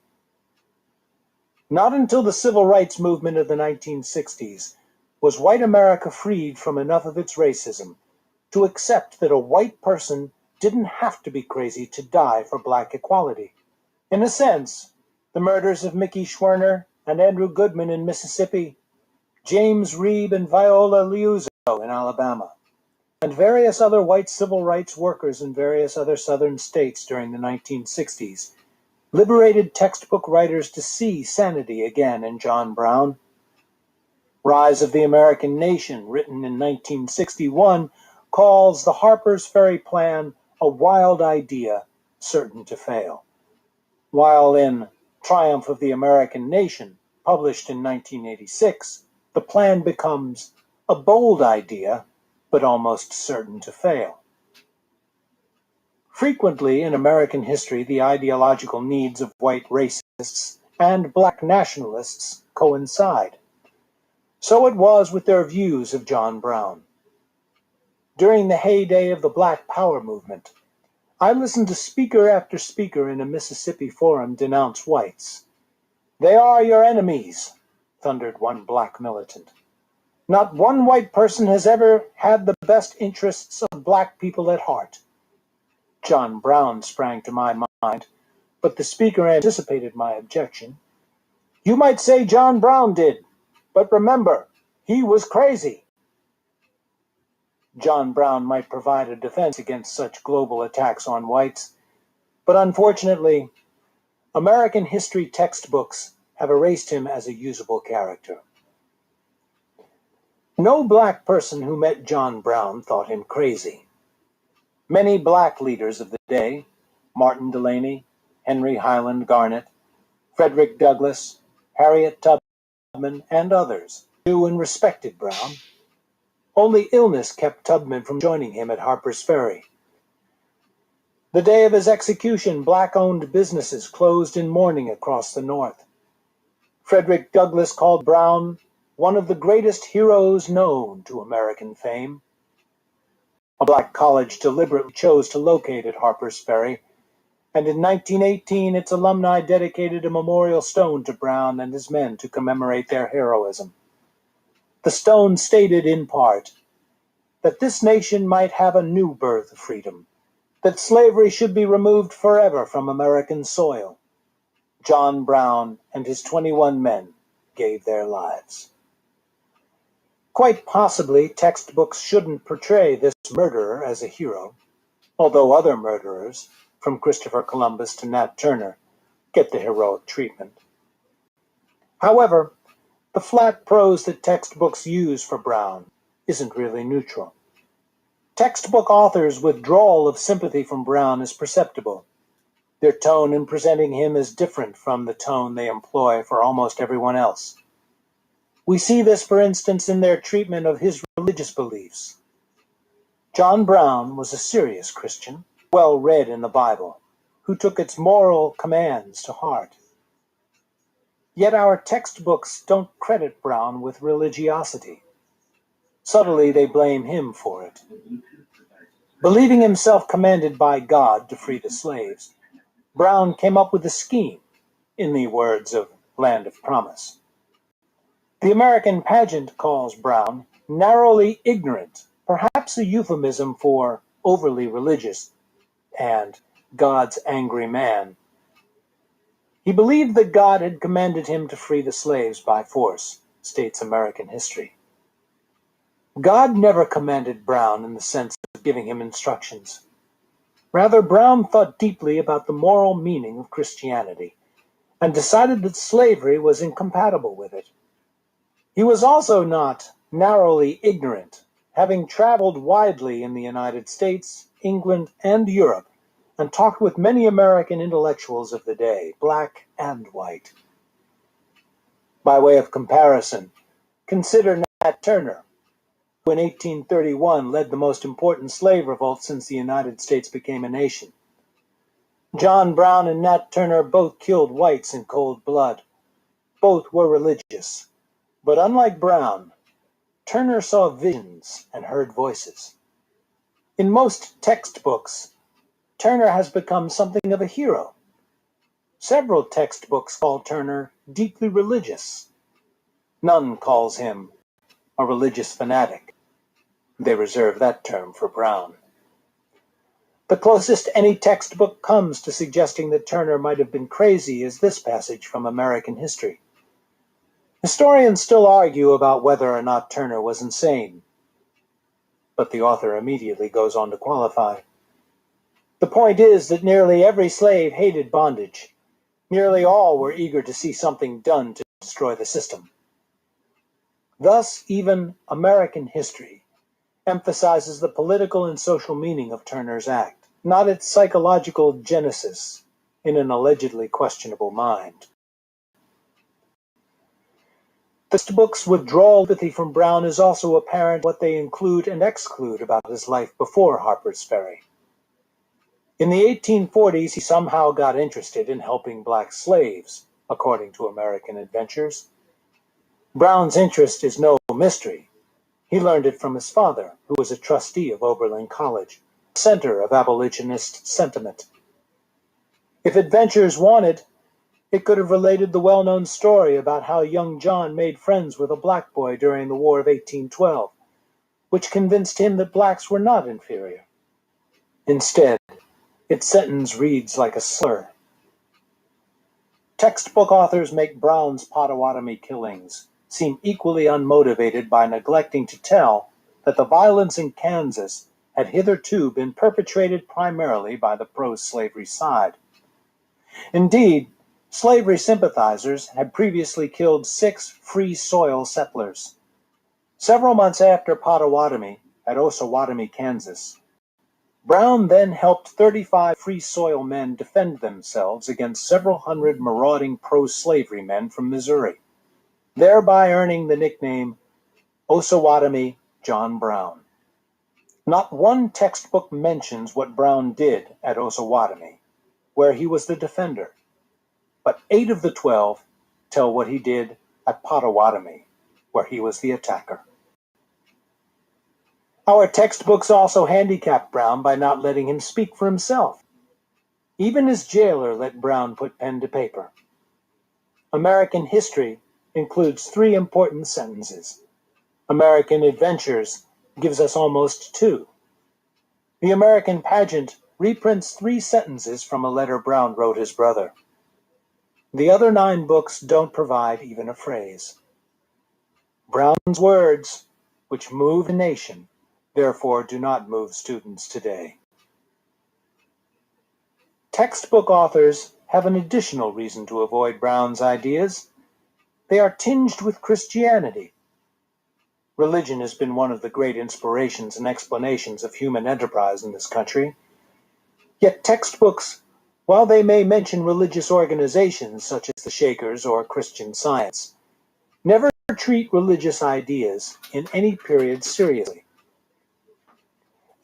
Not until the civil rights movement of the 1960s was white America freed from enough of its racism to accept that a white person didn't have to be crazy to die for black equality. In a sense, the murders of Mickey Schwerner and Andrew Goodman in Mississippi, James Reeb and Viola Liuzzo in Alabama, and various other white civil rights workers in various other southern states during the 1960s liberated textbook writers to see sanity again in John Brown. Rise of the American Nation, written in 1961, calls the Harper's Ferry Plan a wild idea certain to fail, while in Triumph of the American Nation, published in 1986, the plan becomes a bold idea, but almost certain to fail. Frequently in American history, the ideological needs of white racists and black nationalists coincide. So it was with their views of John Brown. During the heyday of the Black Power movement, I listened to speaker after speaker in a Mississippi forum denounce whites. "They are your enemies," thundered one black militant. "Not one white person has ever had the best interests of black people at heart." John Brown sprang to my mind, but the speaker anticipated my objection. "You might say John Brown did, but remember, he was crazy." John Brown might provide a defense against such global attacks on whites, but unfortunately, American history textbooks have erased him as a usable character. No black person who met John Brown thought him crazy. Many black leaders of the day, Martin Delany, Henry Highland Garnet, Frederick Douglass, Harriet Tubman, and others, knew and respected Brown. Only illness kept Tubman from joining him at Harper's Ferry. The day of his execution, black-owned businesses closed in mourning across the North. Frederick Douglass called Brown one of the greatest heroes known to American fame. A black college deliberately chose to locate at Harper's Ferry, and in 1918 its alumni dedicated a memorial stone to Brown and his men to commemorate their heroism. The stone stated in part that this nation might have a new birth of freedom, that slavery should be removed forever from American soil. John Brown and his 21 men gave their lives. Quite possibly, textbooks shouldn't portray this murderer as a hero, although other murderers, from Christopher Columbus to Nat Turner, get the heroic treatment. However, the flat prose that textbooks use for Brown isn't really neutral. Textbook authors' withdrawal of sympathy from Brown is perceptible. Their tone in presenting him is different from the tone they employ for almost everyone else. We see this, for instance, in their treatment of his religious beliefs. John Brown was a serious Christian, well read in the Bible, who took its moral commands to heart. Yet our textbooks don't credit Brown with religiosity. Subtly, they blame him for it. Believing himself commanded by God to free the slaves, Brown came up with a scheme, in the words of Land of Promise. The American Pageant calls Brown narrowly ignorant, perhaps a euphemism for overly religious, and God's angry man. He believed that God had commanded him to free the slaves by force, states American history. God never commanded Brown in the sense of giving him instructions. Rather, Brown thought deeply about the moral meaning of Christianity and decided that slavery was incompatible with it. He was also not narrowly ignorant, having traveled widely in the United States, England, and Europe, and talked with many American intellectuals of the day, black and white. By way of comparison, consider Nat Turner, who in 1831 led the most important slave revolt since the United States became a nation. John Brown and Nat Turner both killed whites in cold blood. Both were religious. But unlike Brown, Turner saw visions and heard voices. In most textbooks, Turner has become something of a hero. Several textbooks call Turner deeply religious. None calls him a religious fanatic. They reserve that term for Brown. The closest any textbook comes to suggesting that Turner might have been crazy is this passage from American history. Historians still argue about whether or not Turner was insane, but the author immediately goes on to qualify. The point is that nearly every slave hated bondage. Nearly all were eager to see something done to destroy the system. Thus, even American history emphasizes the political and social meaning of Turner's act, not its psychological genesis in an allegedly questionable mind. Textbooks' withdrawal sympathy from Brown is also apparent what they include and exclude about his life before Harper's Ferry. In the 1840s, he somehow got interested in helping black slaves, according to American Adventures. Brown's interest is no mystery. He learned it from his father, who was a trustee of Oberlin College, a center of abolitionist sentiment. If Adventures wanted, it could have related the well-known story about how young John made friends with a black boy during the War of 1812, which convinced him that blacks were not inferior. Instead, its sentence reads like a slur. Textbook authors make Brown's Potawatomi killings seem equally unmotivated by neglecting to tell that the violence in Kansas had hitherto been perpetrated primarily by the pro-slavery side. Indeed, slavery sympathizers had previously killed 6 free soil settlers. Several months after Potawatomi, at Osawatomie, Kansas, Brown then helped 35 free soil men defend themselves against several hundred marauding pro-slavery men from Missouri, thereby earning the nickname Osawatomie John Brown. Not one textbook mentions what Brown did at Osawatomie, where he was the defender, but 8 of the 12 tell what he did at Potawatomi, where he was the attacker. Our textbooks also handicap Brown by not letting him speak for himself. Even his jailer let Brown put pen to paper. American history includes 3 important sentences. American Adventures gives us almost 2. The American Pageant reprints 3 sentences from a letter Brown wrote his brother. The other 9 books don't provide even a phrase. Brown's words, which move a nation, therefore do not move students today. Textbook authors have an additional reason to avoid Brown's ideas. They are tinged with Christianity. Religion has been one of the great inspirations and explanations of human enterprise in this country. Yet textbooks, while they may mention religious organizations such as the Shakers or Christian Science, never treat religious ideas in any period seriously.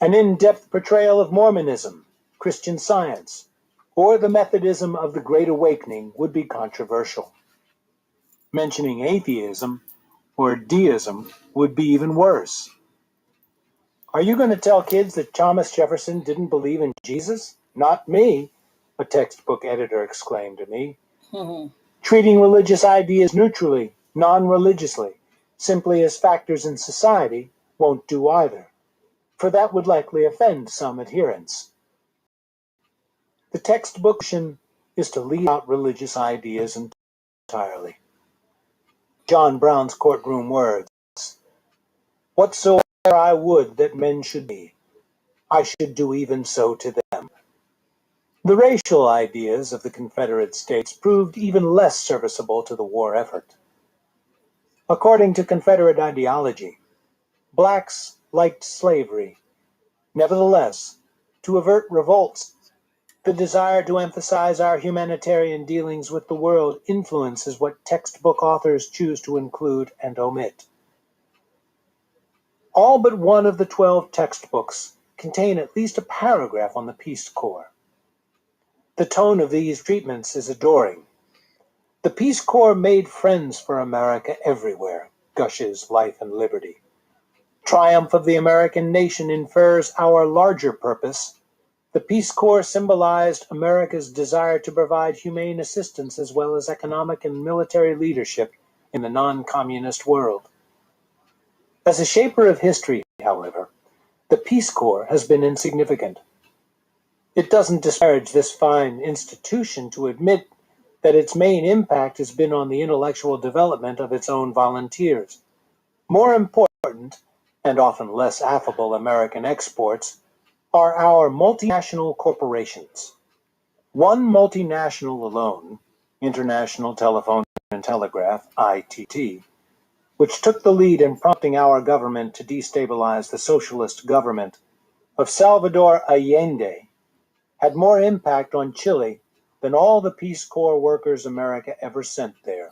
An in-depth portrayal of Mormonism, Christian Science, or the Methodism of the Great Awakening would be controversial. Mentioning atheism or deism would be even worse. Are you going to tell kids that Thomas Jefferson didn't believe in Jesus? Not me, a textbook editor exclaimed to me. Treating religious ideas neutrally, non-religiously, simply as factors in society, won't do either, for that would likely offend some adherents. The textbook is to leave out religious ideas entirely. John Brown's courtroom words, "Whatsoever I would that men should be, I should do even so to them." The racial ideas of the Confederate States proved even less serviceable to the war effort. According to Confederate ideology, blacks liked slavery. Nevertheless, to avert revolts, the desire to emphasize our humanitarian dealings with the world influences what textbook authors choose to include and omit. All but one of the 12 textbooks contain at least a paragraph on the Peace Corps. The tone of these treatments is adoring. The Peace Corps made friends for America everywhere, gushes Life and Liberty. Triumph of the American nation infers our larger purpose. The Peace Corps symbolized America's desire to provide humane assistance as well as economic and military leadership in the non-communist world. As a shaper of history, however, the Peace Corps has been insignificant. It doesn't disparage this fine institution to admit that its main impact has been on the intellectual development of its own volunteers. More important, and often less affable American exports, are our multinational corporations. One multinational alone, International Telephone and Telegraph, ITT, which took the lead in prompting our government to destabilize the socialist government of Salvador Allende, had more impact on Chile than all the Peace Corps workers America ever sent there.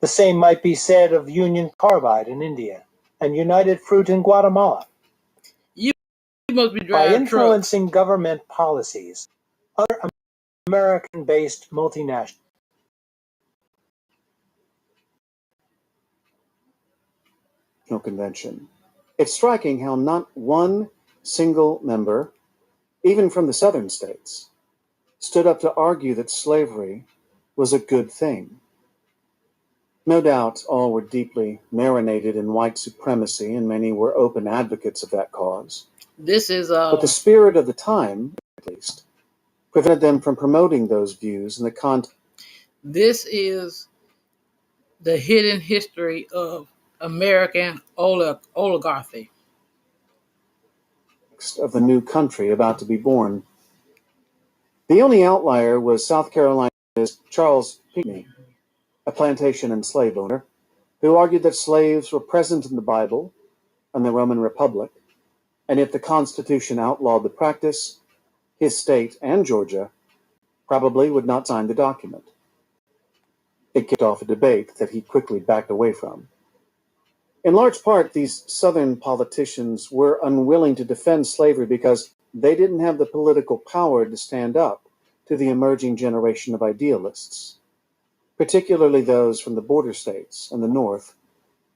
The same might be said of Union Carbide in India and United Fruit in Guatemala. You must be By driving influencing government policies, other American-based multinational convention. It's striking how not one single member, even from the southern states, stood up to argue that slavery was a good thing. No doubt all were deeply marinated in white supremacy, and many were open advocates of that cause. This is But the spirit of the time, at least, prevented them from promoting those views in the context this is the hidden history of American oligarchy. of the new country about to be born. The only outlier was South Carolina's Charles Pinckney, a plantation and slave owner, who argued that slaves were present in the Bible and the Roman Republic, and if the Constitution outlawed the practice, his state and Georgia probably would not sign the document. It kicked off a debate that he quickly backed away from. In large part, these Southern politicians were unwilling to defend slavery because they didn't have the political power to stand up to the emerging generation of idealists, particularly those from the border states and the North,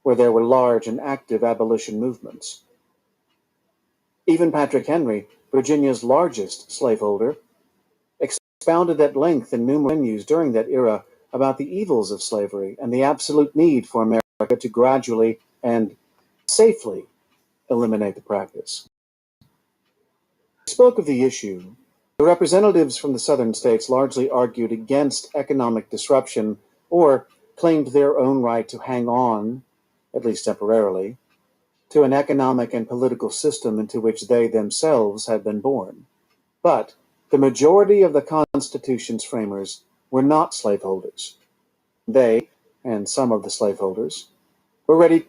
where there were large and active abolition movements. Even Patrick Henry, Virginia's largest slaveholder, expounded at length in numerous venues during that era about the evils of slavery and the absolute need for America to gradually and safely eliminate the practice. He spoke of the issue. The representatives from the southern states largely argued against economic disruption or claimed their own right to hang on, at least temporarily, to an economic and political system into which they themselves had been born. But the majority of the Constitution's framers were not slaveholders. They, and some of the slaveholders, were ready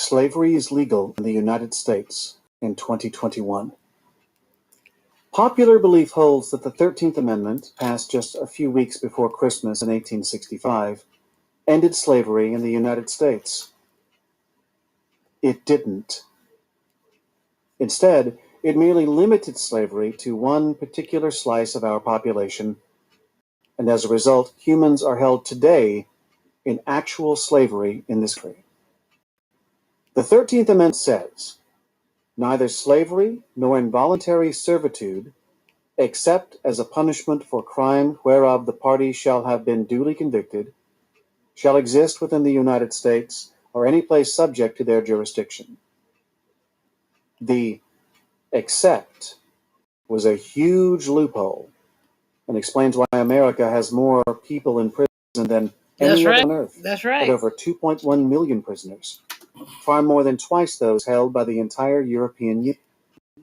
slavery is legal in the United States in 2021. Popular belief holds that the 13th Amendment, passed just a few weeks before Christmas in 1865, ended slavery in the United States. It didn't. Instead, it merely limited slavery to one particular slice of our population, and as a result, humans are held today in actual slavery in this country. The 13th Amendment says, neither slavery nor involuntary servitude, except as a punishment for crime whereof the party shall have been duly convicted, shall exist within the United States or any place subject to their jurisdiction. The except was a huge loophole and explains why America has more people in prison than any other on earth. That's At right. over 2.1 million prisoners, far more than twice those held by the entire European Union.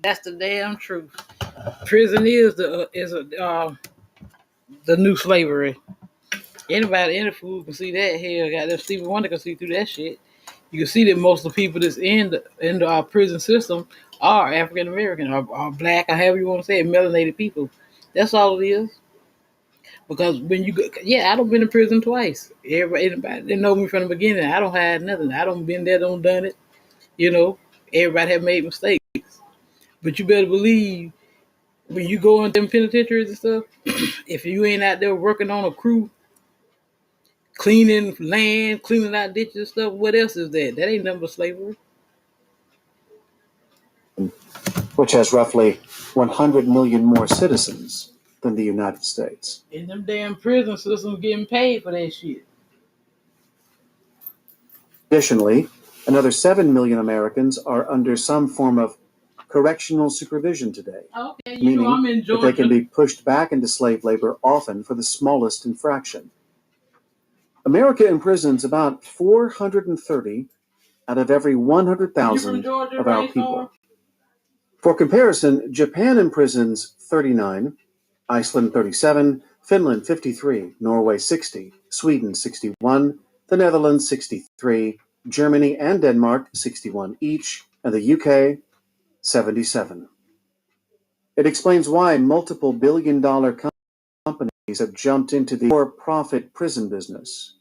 That's the damn truth. Prison is the new slavery. Anybody, any fool can see that. Hell, goddamn Stevie Wonder can see through that shit. You can see that most of the people that's in our prison system are African American or black, or however you want to say it, melanated people. That's all it is. Because when you go, I don't been in prison twice. Everybody didn't know me from the beginning. I don't hide nothing. I don't been there, don't done it. You know, everybody have made mistakes. But you better believe when you go into them penitentiaries and stuff, if you ain't out there working on a crew, cleaning land, cleaning out ditches and stuff, what else is that? That ain't nothing but slavery. Which has roughly 100 million more citizens than the United States. And them damn prison systems getting paid for that shit. Additionally, another 7 million Americans are under some form of correctional supervision today, Okay, meaning I'm in that Georgia. they can be pushed back into slave labor often for the smallest infraction. America imprisons about 430 out of every 100,000 of our people. For comparison, Japan imprisons 39, Iceland 37, Finland 53, Norway 60, Sweden 61, the Netherlands 63, Germany and Denmark 61 each, and the UK 77. It explains why multiple billion-dollar companies have jumped into the for-profit prison business.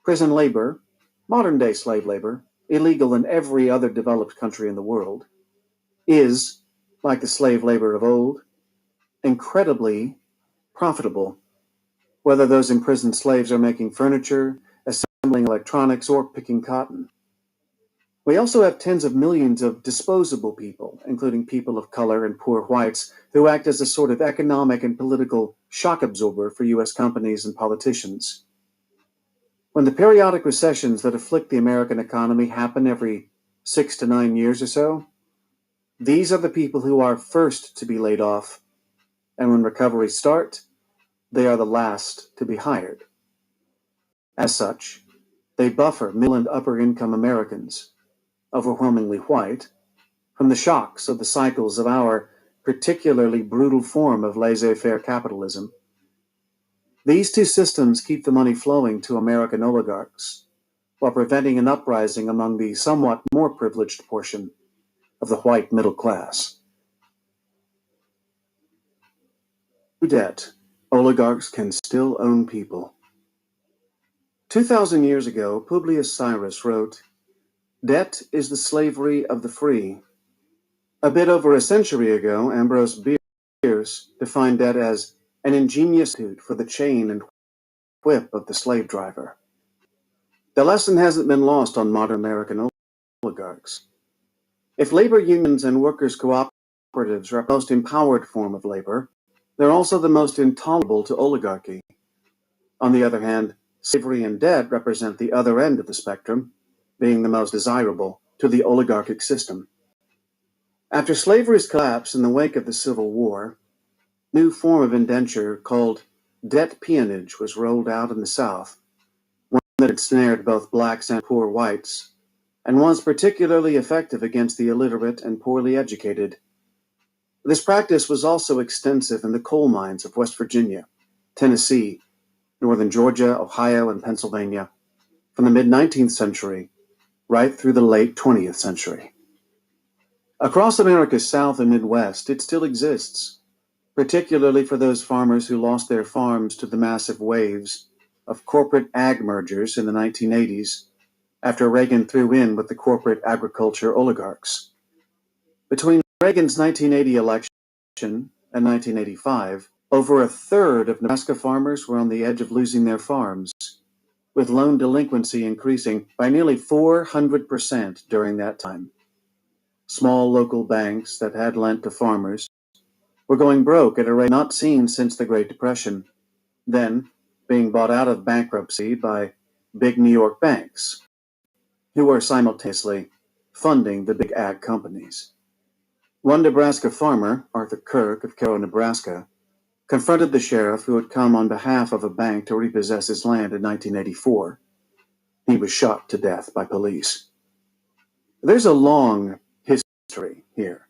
Prison labor, modern-day slave labor, illegal in every other developed country in the world, is, like the slave labor of old, incredibly profitable, whether those imprisoned slaves are making furniture, assembling electronics, or picking cotton. We also have tens of millions of disposable people, including people of color and poor whites, who act as a sort of economic and political shock absorber for U.S. companies and politicians. When the periodic recessions that afflict the American economy happen every 6 to 9 years or so, these are the people who are first to be laid off, and when recoveries start, they are the last to be hired. As such, they buffer middle and upper income Americans, overwhelmingly white, from the shocks of the cycles of our particularly brutal form of laissez-faire capitalism. These two systems keep the money flowing to American oligarchs, while preventing an uprising among the somewhat more privileged portion of the white middle class. Through debt, oligarchs can still own people. 2,000 years ago, Publius Cyrus wrote, "Debt is the slavery of the free." A bit over a century ago, Ambrose Bierce defined debt as an ingenious suit for the chain and whip of the slave driver. The lesson hasn't been lost on modern American oligarchs. If labor unions and workers' cooperatives are the most empowered form of labor, they're also the most intolerable to oligarchy. On the other hand, slavery and debt represent the other end of the spectrum, being the most desirable to the oligarchic system. After slavery's collapse in the wake of the Civil War, a new form of indenture called debt peonage was rolled out in the South, one that ensnared both blacks and poor whites, and was particularly effective against the illiterate and poorly educated. This practice was also extensive in the coal mines of West Virginia, Tennessee, northern Georgia, Ohio, and Pennsylvania from the mid-19th century right through the late 20th century. Across America's South and Midwest, it still exists, particularly for those farmers who lost their farms to the massive waves of corporate ag mergers in the 1980s after Reagan threw in with the corporate agriculture oligarchs. Between Reagan's 1980 election and 1985, over a third of Nebraska farmers were on the edge of losing their farms, with loan delinquency increasing by nearly 400% during that time. Small local banks that had lent to farmers were going broke at a rate not seen since the Great Depression, then being bought out of bankruptcy by big New York banks, who were simultaneously funding the big ag companies. One Nebraska farmer, Arthur Kirk of Cairo, Nebraska, confronted the sheriff who had come on behalf of a bank to repossess his land in 1984. He was shot to death by police. There's a long history here.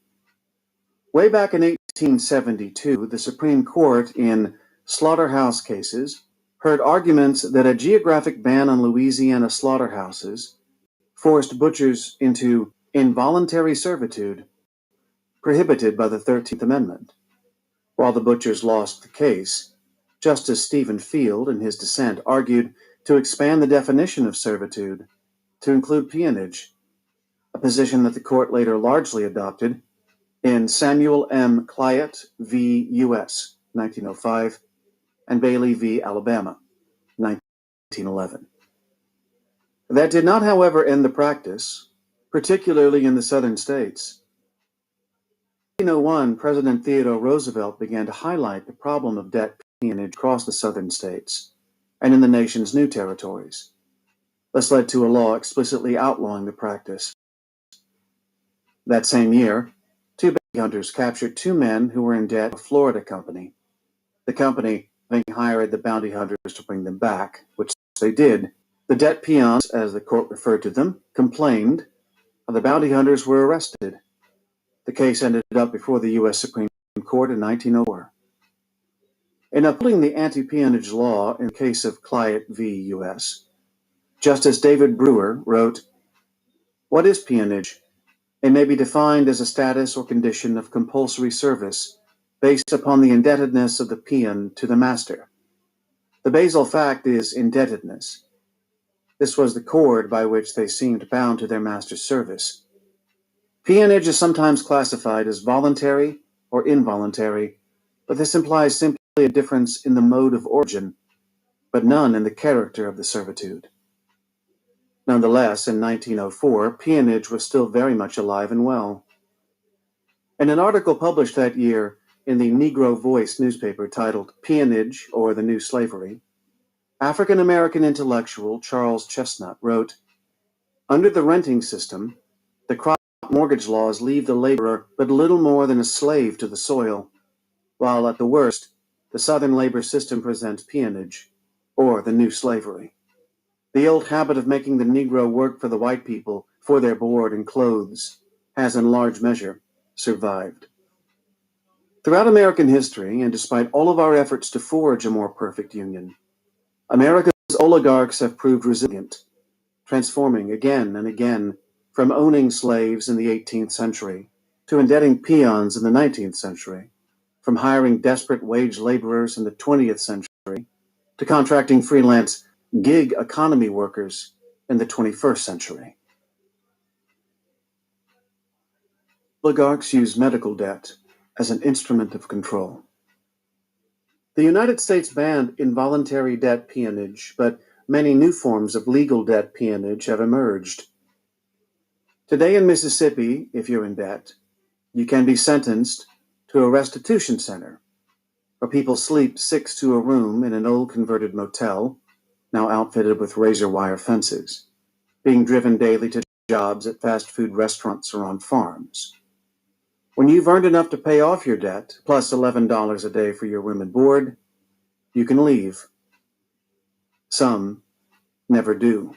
Way back in 1872, the Supreme Court in slaughterhouse cases heard arguments that a geographic ban on Louisiana slaughterhouses forced butchers into involuntary servitude prohibited by the 13th Amendment. While the butchers lost the case, Justice Stephen Field, in his dissent, argued to expand the definition of servitude to include peonage, a position that the court later largely adopted in Samuel M. Clyott v. U.S., 1905, and Bailey v. Alabama, 1911. That did not, however, end the practice, particularly in the southern states. In 1901, President Theodore Roosevelt began to highlight the problem of debt peonage across the southern states and in the nation's new territories. This led to a law explicitly outlawing the practice. That same year, two bounty hunters captured two men who were in debt to a Florida company. The company, having hired the bounty hunters to bring them back, which they did, the debt peons, as the court referred to them, complained, and the bounty hunters were arrested. The case ended up before the U.S. Supreme Court in 1904. In upholding the anti-peonage law in the case of Clyott v. U.S., Justice David Brewer wrote, "What is peonage? It may be defined as a status or condition of compulsory service based upon the indebtedness of the peon to the master. The basal fact is indebtedness. This was the cord by which they seemed bound to their master's service. Peonage is sometimes classified as voluntary or involuntary, but this implies simply a difference in the mode of origin, but none in the character of the servitude." Nonetheless, in 1904, peonage was still very much alive and well. In an article published that year in the Negro Voice newspaper titled "Peonage or the New Slavery," African-American intellectual Charles Chestnut wrote, "Under the renting system, the crop mortgage laws leave the laborer but little more than a slave to the soil, while at the worst, the Southern labor system presents peonage, or the new slavery. The old habit of making the Negro work for the white people for their board and clothes has in large measure survived." Throughout American history, and despite all of our efforts to forge a more perfect union, America's oligarchs have proved resilient, transforming again and again from owning slaves in the 18th century to indebting peons in the 19th century, from hiring desperate wage laborers in the 20th century to contracting freelance gig economy workers in the 21st century. Oligarchs use medical debt as an instrument of control. The United States banned involuntary debt peonage, but many new forms of legal debt peonage have emerged. Today in Mississippi, if you're in debt, you can be sentenced to a restitution center, where people sleep 6 to a room in an old converted motel, now outfitted with razor wire fences, being driven daily to jobs at fast food restaurants or on farms. When you've earned enough to pay off your debt, plus $11 a day for your room and board, you can leave. Some never do.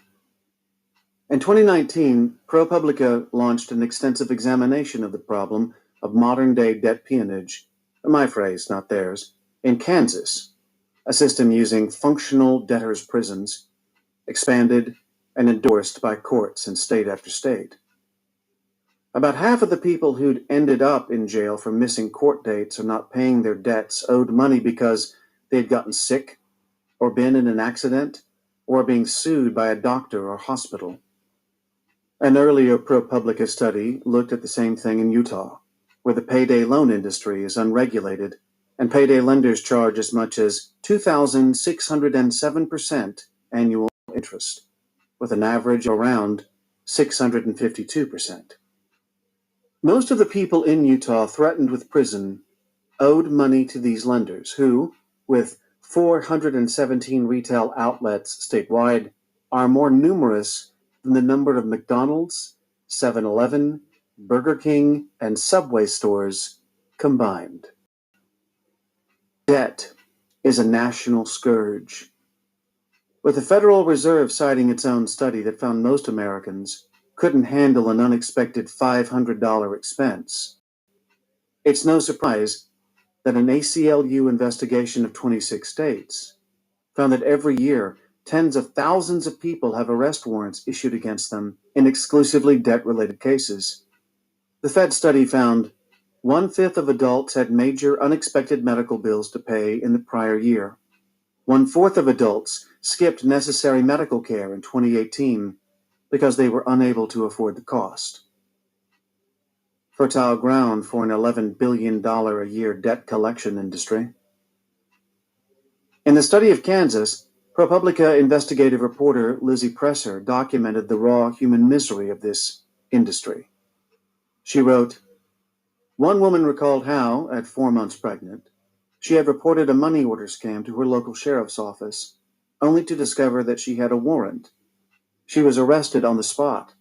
In 2019, ProPublica launched an extensive examination of the problem of modern-day debt peonage, my phrase, not theirs, in Kansas, a system using functional debtors' prisons, expanded and endorsed by courts in state after state. About half of the people who'd ended up in jail for missing court dates or not paying their debts owed money because they'd gotten sick or been in an accident or being sued by a doctor or hospital. An earlier ProPublica study looked at the same thing in Utah, where the payday loan industry is unregulated and payday lenders charge as much as 2,607% annual interest, with an average around 652%. Most of the people in Utah threatened with prison owed money to these lenders who, with 417 retail outlets statewide, are more numerous than the number of McDonald's, 7-Eleven, Burger King, and Subway stores combined. Debt is a national scourge. With the Federal Reserve citing its own study that found most Americans couldn't handle an unexpected $500 expense, it's no surprise that an ACLU investigation of 26 states found that every year tens of thousands of people have arrest warrants issued against them in exclusively debt-related cases. The Fed study found 1/5 of adults had major unexpected medical bills to pay in the prior year. 1/4 of adults skipped necessary medical care in 2018 because they were unable to afford the cost. Fertile ground for an $11 billion a year debt collection industry. In the study of Kansas, ProPublica investigative reporter Lizzie Presser documented the raw human misery of this industry. She wrote, "One woman recalled how, at 4 months pregnant, she had reported a money order scam to her local sheriff's office, only to discover that she had a warrant. She was arrested on the spot.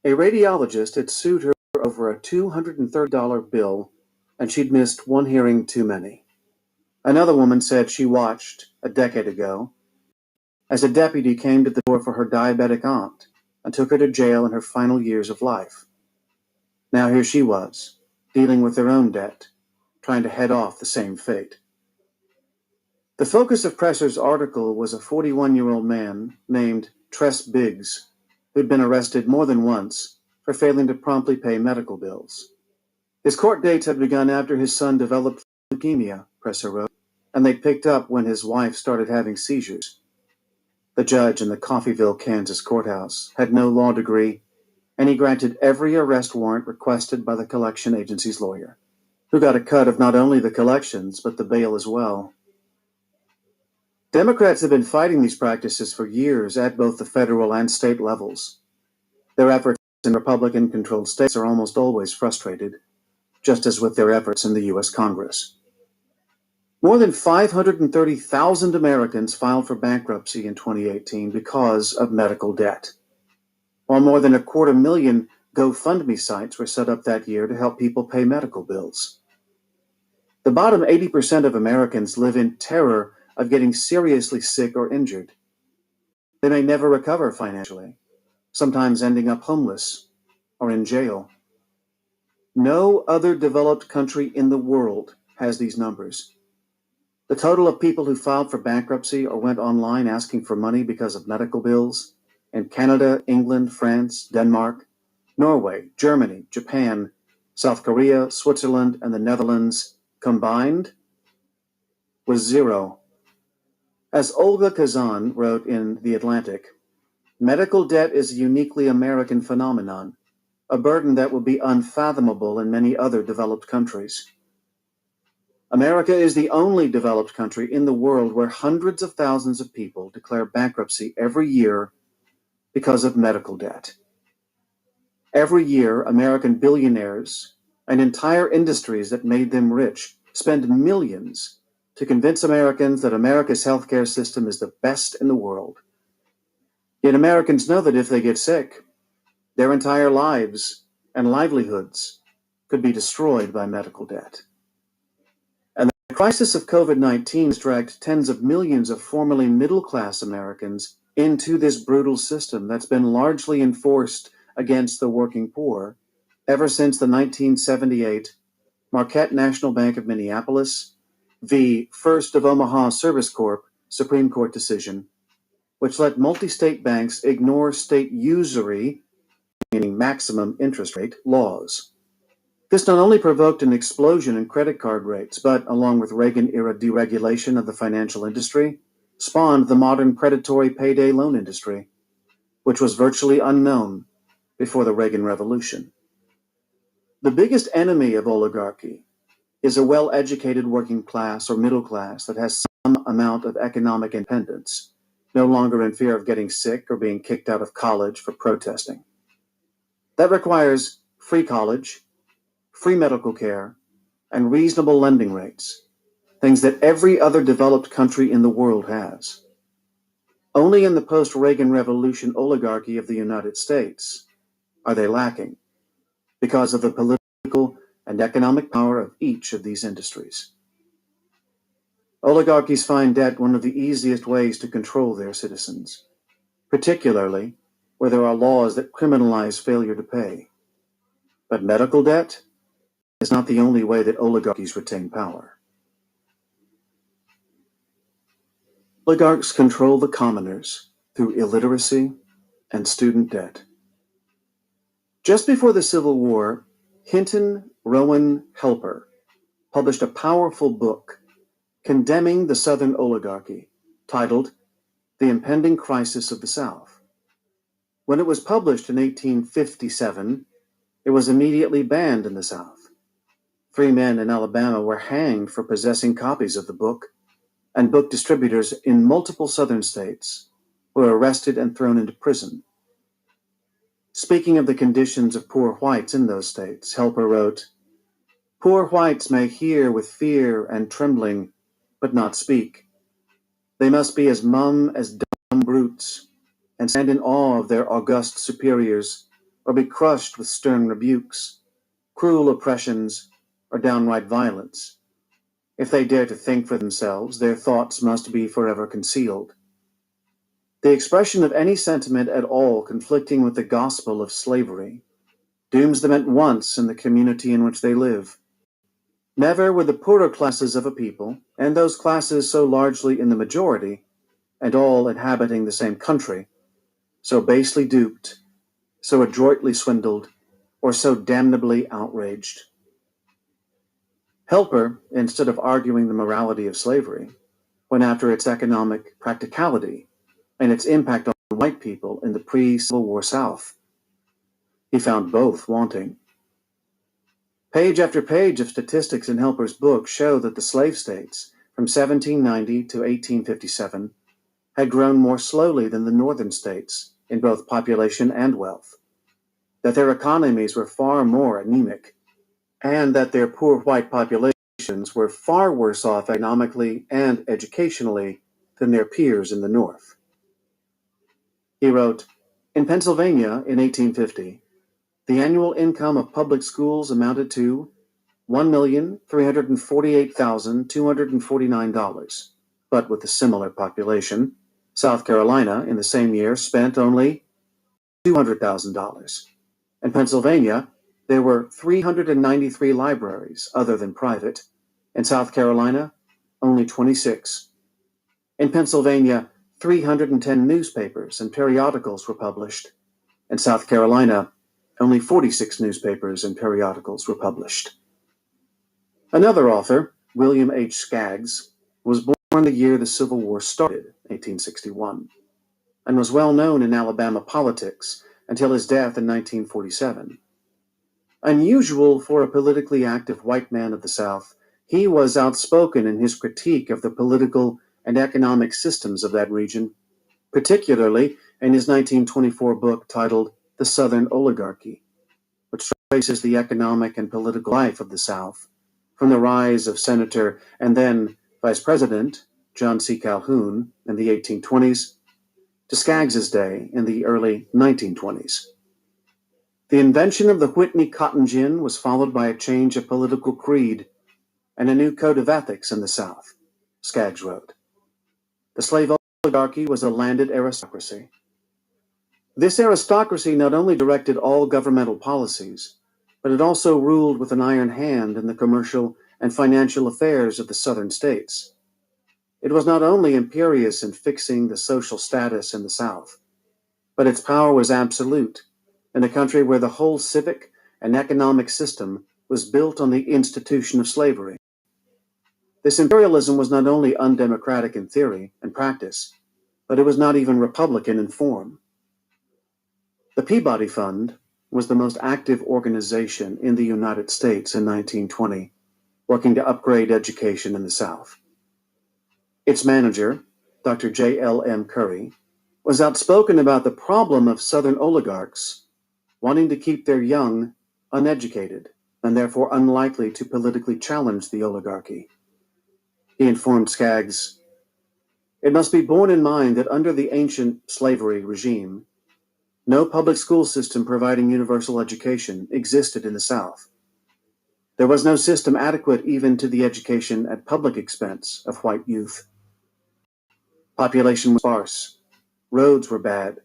A radiologist had sued her over a $230 bill, and she'd missed one hearing too many." Another woman said she watched, a decade ago, as a deputy came to the door for her diabetic aunt and took her to jail in her final years of life. Now here she was, dealing with her own debt, trying to head off the same fate. The focus of Presser's article was a 41-year-old man named Tress Biggs, who'd been arrested more than once for failing to promptly pay medical bills. His court dates had begun after his son developed leukemia, Presser wrote, and they picked up when his wife started having seizures. The judge in the Coffeyville, Kansas courthouse had no law degree, and he granted every arrest warrant requested by the collection agency's lawyer, who got a cut of not only the collections, but the bail as well. Democrats have been fighting these practices for years at both the federal and state levels. Their efforts in Republican-controlled states are almost always frustrated, just as with their efforts in the U.S. Congress. More than 530,000 Americans filed for bankruptcy in 2018 because of medical debt, while more than 250,000 GoFundMe sites were set up that year to help people pay medical bills. The bottom 80% of Americans live in terror of getting seriously sick or injured. They may never recover financially, sometimes ending up homeless or in jail. No other developed country in the world has these numbers. The total of people who filed for bankruptcy or went online asking for money because of medical bills in Canada, England, France, Denmark, Norway, Germany, Japan, South Korea, Switzerland, and the Netherlands combined was 0. As Olga Kazan wrote in The Atlantic, medical debt is a uniquely American phenomenon, a burden that would be unfathomable in many other developed countries. America is the only developed country in the world where hundreds of thousands of people declare bankruptcy every year because of medical debt. Every year, American billionaires and entire industries that made them rich spend millions to convince Americans that America's healthcare system is the best in the world. Yet Americans know that if they get sick, their entire lives and livelihoods could be destroyed by medical debt. And the crisis of COVID-19 has dragged tens of millions of formerly middle-class Americans into this brutal system that's been largely enforced against the working poor ever since the 1978 Marquette National Bank of Minneapolis v. First of Omaha Service Corp. Supreme Court decision which let multi-state banks ignore state usury, meaning maximum interest rate, laws. This not only provoked an explosion in credit card rates, but, along with Reagan-era deregulation of the financial industry, spawned the modern predatory payday loan industry, which was virtually unknown before the Reagan Revolution. The biggest enemy of oligarchy is a well-educated working class or middle class that has some amount of economic independence, no longer in fear of getting sick or being kicked out of college for protesting. That requires free college, free medical care, and reasonable lending rates, things that every other developed country in the world has. Only in the post-Reagan Revolution oligarchy of the United States are they lacking, because of the political and economic power of each of these industries. Oligarchies find debt one of the easiest ways to control their citizens, particularly where there are laws that criminalize failure to pay. But medical debt is not the only way that oligarchies retain power. Oligarchs control the commoners through illiteracy and student debt. Just before the Civil War, Hinton Rowan Helper published a powerful book condemning the Southern oligarchy, titled The Impending Crisis of the South. When it was published in 1857, it was immediately banned in the South. 3 men in Alabama were hanged for possessing copies of the book, and book distributors in multiple Southern states were arrested and thrown into prison. Speaking of the conditions of poor whites in those states, Helper wrote, "Poor whites may hear with fear and trembling, but not speak. They must be as mum as dumb brutes, and stand in awe of their august superiors, or be crushed with stern rebukes, cruel oppressions, or downright violence. If they dare to think for themselves, their thoughts must be forever concealed." The expression of any sentiment at all conflicting with the gospel of slavery dooms them at once in the community in which they live. Never were the poorer classes of a people, and those classes so largely in the majority, and all inhabiting the same country, so basely duped, so adroitly swindled, or so damnably outraged. Helper, instead of arguing the morality of slavery, went after its economic practicality and its impact on white people in the pre-Civil War South. He found both wanting. Page after page of statistics in Helper's book show that the slave states, from 1790 to 1857, had grown more slowly than the northern states in both population and wealth, that their economies were far more anemic, and that their poor white populations were far worse off economically and educationally than their peers in the North. He wrote, "In Pennsylvania in 1850, the annual income of public schools amounted to $1,348,249, but with a similar population, South Carolina in the same year spent only $200,000. In Pennsylvania, there were 393 libraries other than private. In South Carolina, only 26. In Pennsylvania, 310 newspapers and periodicals were published. In South Carolina, only 46 newspapers and periodicals were published." Another author, William H. Skaggs, was born the year the Civil War started, 1861, and was well known in Alabama politics until his death in 1947. Unusual for a politically active white man of the South, he was outspoken in his critique of the political and economic systems of that region, particularly in his 1924 book titled The Southern Oligarchy, which traces the economic and political life of the South, from the rise of Senator and then Vice President John C. Calhoun in the 1820s to Skaggs's day in the early 1920s. The invention of the Whitney cotton gin was followed by a change of political creed and a new code of ethics in the South, Skaggs wrote. The slave oligarchy was a landed aristocracy. This aristocracy not only directed all governmental policies, but it also ruled with an iron hand in the commercial and financial affairs of the southern states. It was not only imperious in fixing the social status in the South, but its power was absolute in a country where the whole civic and economic system was built on the institution of slavery. This imperialism was not only undemocratic in theory and practice, but it was not even Republican in form. The Peabody Fund was the most active organization in the United States in 1920, working to upgrade education in the South. Its manager, Dr. J.L.M. Curry, was outspoken about the problem of Southern oligarchs wanting to keep their young uneducated and therefore unlikely to politically challenge the oligarchy. He informed Skaggs, "It must be borne in mind that under the ancient slavery regime, no public school system providing universal education existed in the South. There was no system adequate even to the education at public expense of white youth. Population was sparse, roads were bad,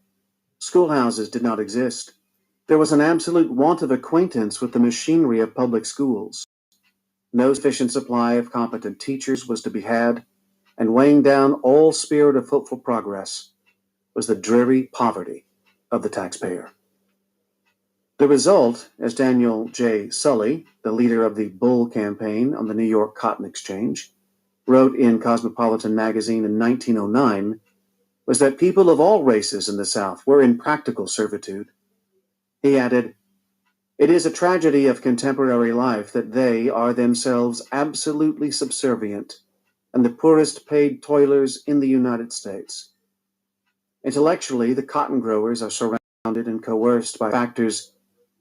schoolhouses did not exist. There was an absolute want of acquaintance with the machinery of public schools. No sufficient supply of competent teachers was to be had, and weighing down all spirit of hopeful progress was the dreary poverty of the taxpayer." The result, as Daniel J. Sully, the leader of the Bull campaign on the New York Cotton Exchange, wrote in Cosmopolitan magazine in 1909, was that people of all races in the South were in practical servitude. He added, "It is a tragedy of contemporary life that they are themselves absolutely subservient and the poorest paid toilers in the United States. Intellectually, the cotton growers are surrounded and coerced by factors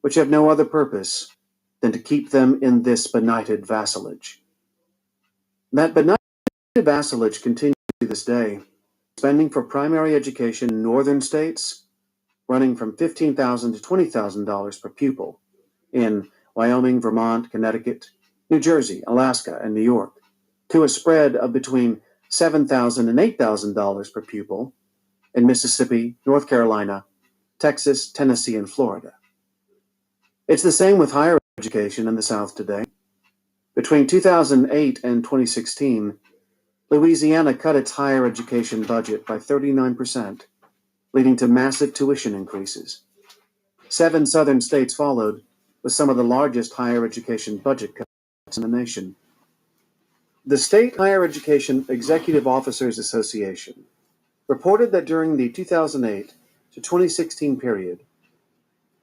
which have no other purpose than to keep them in this benighted vassalage." That benighted vassalage continues to this day. Spending for primary education in northern states running from $15,000 to $20,000 per pupil in Wyoming, Vermont, Connecticut, New Jersey, Alaska, and New York, to a spread of between $7,000 and $8,000 per pupil in Mississippi, North Carolina, Texas, Tennessee, and Florida. It's the same with higher education in the South today. Between 2008 and 2016, Louisiana cut its higher education budget by 39%, leading to massive tuition increases. 7 southern states followed, with some of the largest higher education budget cuts in the nation. The State Higher Education Executive Officers Association reported that during the 2008 to 2016 period,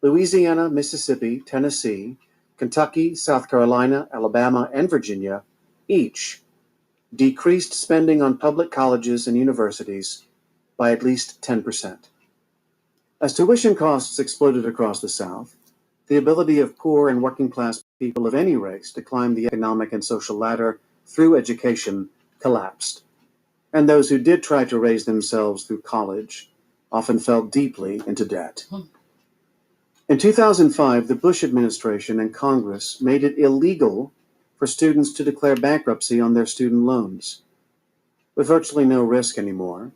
Louisiana, Mississippi, Tennessee, Kentucky, South Carolina, Alabama, and Virginia each decreased spending on public colleges and universities by at least 10%. As tuition costs exploded across the South, the ability of poor and working class people of any race to climb the economic and social ladder through education collapsed, and those who did try to raise themselves through college often fell deeply into debt. In 2005, the Bush administration and Congress made it illegal for students to declare bankruptcy on their student loans. With virtually no risk anymore,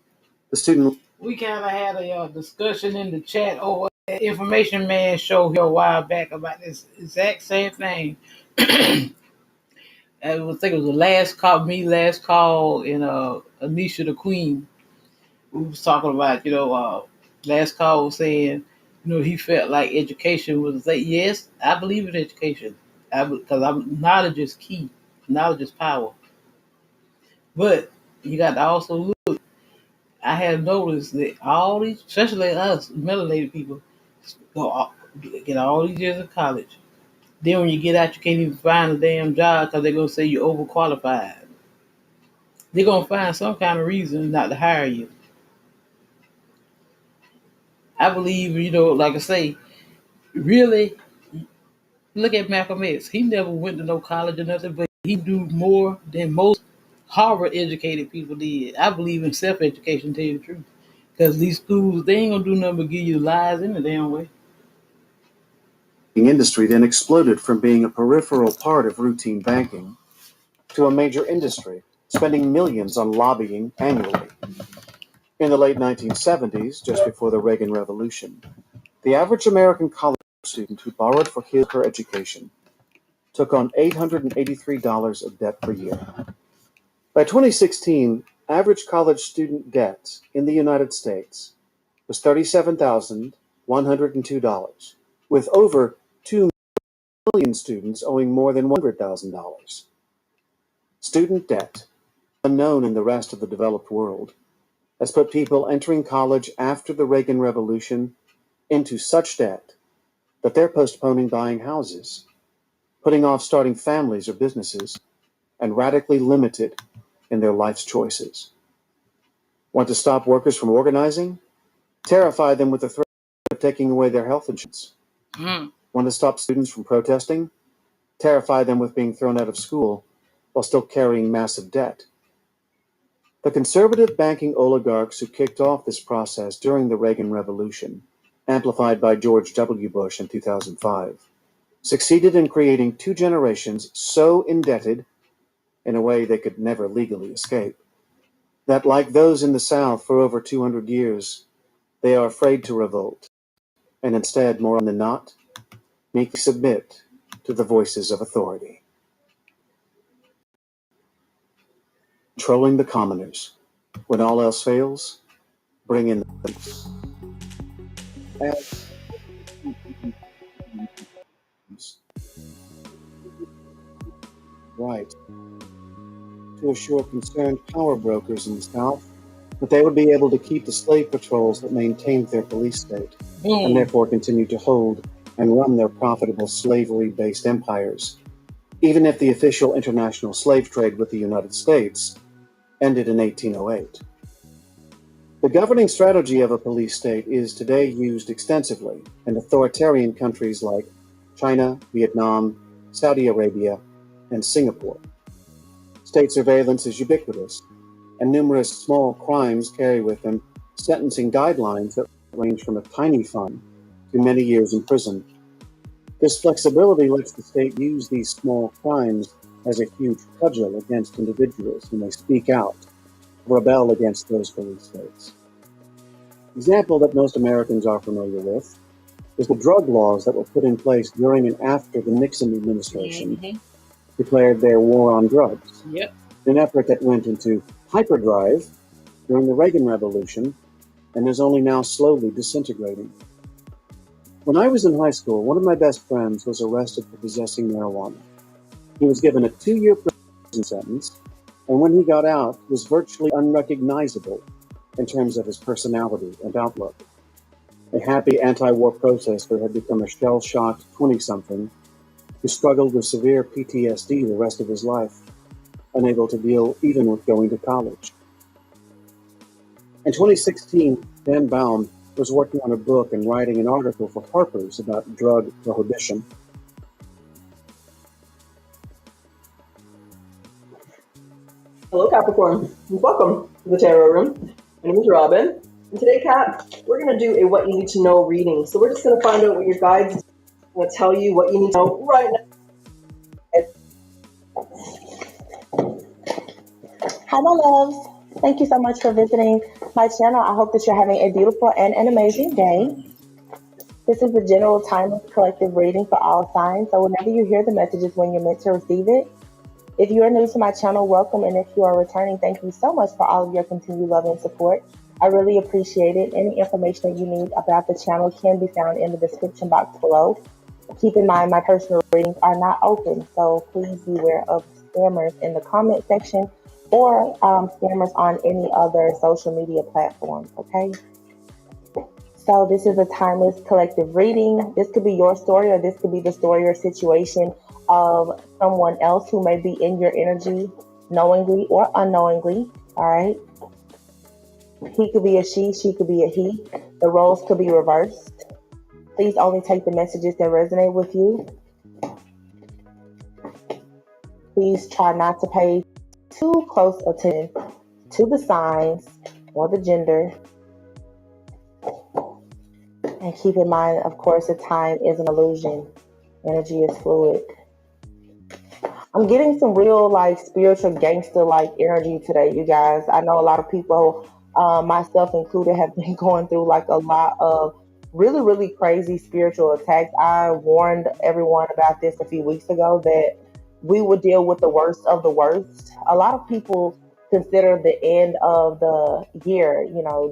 the student... We kind of had a discussion in the chat over the Information Man show here a while back about this exact same thing. I think it was the last call, and Anisha the Queen. We was talking about, last call was saying, he felt like education was a thing. Yes, I believe in education. Because knowledge is key. Knowledge is power. But you got to also look. I have noticed that all these, especially us, melanated people, get all these years of college. Then when you get out, you can't even find a damn job because they're going to say you're overqualified. They're going to find some kind of reason not to hire you. I believe, like I say, really, look at Malcolm X. He never went to no college or nothing, but he knew more than most Harvard-educated people did. I believe in self-education, to tell you the truth. Because these schools, they ain't going to do nothing but give you lies in the damn way. Industry then exploded from being a peripheral part of routine banking to a major industry, spending millions on lobbying annually. In the late 1970s, just before the Reagan Revolution, the average American college student who borrowed for his or her education took on $883 of debt per year. By 2016, average college student debt in the United States was $37,102, with over 2 million students owing more than $100,000. Student debt, unknown in the rest of the developed world, has put people entering college after the Reagan Revolution into such debt that they're postponing buying houses, putting off starting families or businesses, and radically limited in their life's choices. Want to stop workers from organizing? Terrify them with the threat of taking away their health insurance. Want to stop students from protesting? Terrify them with being thrown out of school while still carrying massive debt. The conservative banking oligarchs who kicked off this process during the Reagan Revolution, amplified by George W. Bush in 2005, succeeded in creating two generations so indebted, in a way they could never legally escape, that like those in the South for over 200 years, they are afraid to revolt, and instead, more often than not, meekly submit to the voices of authority. Controlling the commoners. When all else fails, bring in the police. Right. To assure concerned power brokers in the South that they would be able to keep the slave patrols that maintained their police state, and therefore continue to hold and run their profitable slavery-based empires, even if the official international slave trade with the United States ended in 1808. The governing strategy of a police state is today used extensively in authoritarian countries like China, Vietnam, Saudi Arabia, and Singapore. State surveillance is ubiquitous, and numerous small crimes carry with them sentencing guidelines that range from a tiny fine to many years in prison. This flexibility lets the state use these small crimes as a huge cudgel against individuals who may speak out, rebel against those police states. An example that most Americans are familiar with is the drug laws that were put in place during and after the Nixon administration declared their war on drugs. An effort that went into hyperdrive during the Reagan Revolution and is only now slowly disintegrating. When I was in high school, one of my best friends was arrested for possessing marijuana. He was given a 2-year prison sentence, and when he got out, was virtually unrecognizable in terms of his personality and outlook. A happy anti-war protester had become a shell-shocked 20-something who struggled with severe PTSD the rest of his life, unable to deal even with going to college. In 2016, Dan Baum was working on a book and writing an article for Harper's about drug prohibition. Hello, Capricorn. Welcome to the Tarot Room. My name is Robin. And today, Cap, we're going to do a what you need to know reading. So we're just going to find out what your guides will tell you what you need to know right now. Hi, my loves. Thank you so much for visiting my channel. I hope that you're having a beautiful and an amazing day. This is a general timeless collective reading for all signs. So whenever you hear the messages when you're meant to receive it. If you are new to my channel, welcome. And if you are returning, thank you so much for all of your continued love and support. I really appreciate it. Any information that you need about the channel can be found in the description box below. Keep in mind, my personal readings are not open, so please beware of scammers in the comment section or scammers on any other social media platforms, okay? So this is a timeless collective reading. This could be your story, or this could be the story or situation of someone else who may be in your energy knowingly or unknowingly, all right? He could be a she could be a he. The roles could be reversed. Please only take the messages that resonate with you. Please try not to pay too close attention to the signs or the gender. And keep in mind, of course, that time is an illusion. Energy is fluid. I'm getting some real, spiritual gangster, energy today, you guys. I know a lot of people, myself included, have been going through, a lot of really, really crazy spiritual attacks. I warned everyone about this a few weeks ago, that we would deal with the worst of the worst. A lot of people consider the end of the year,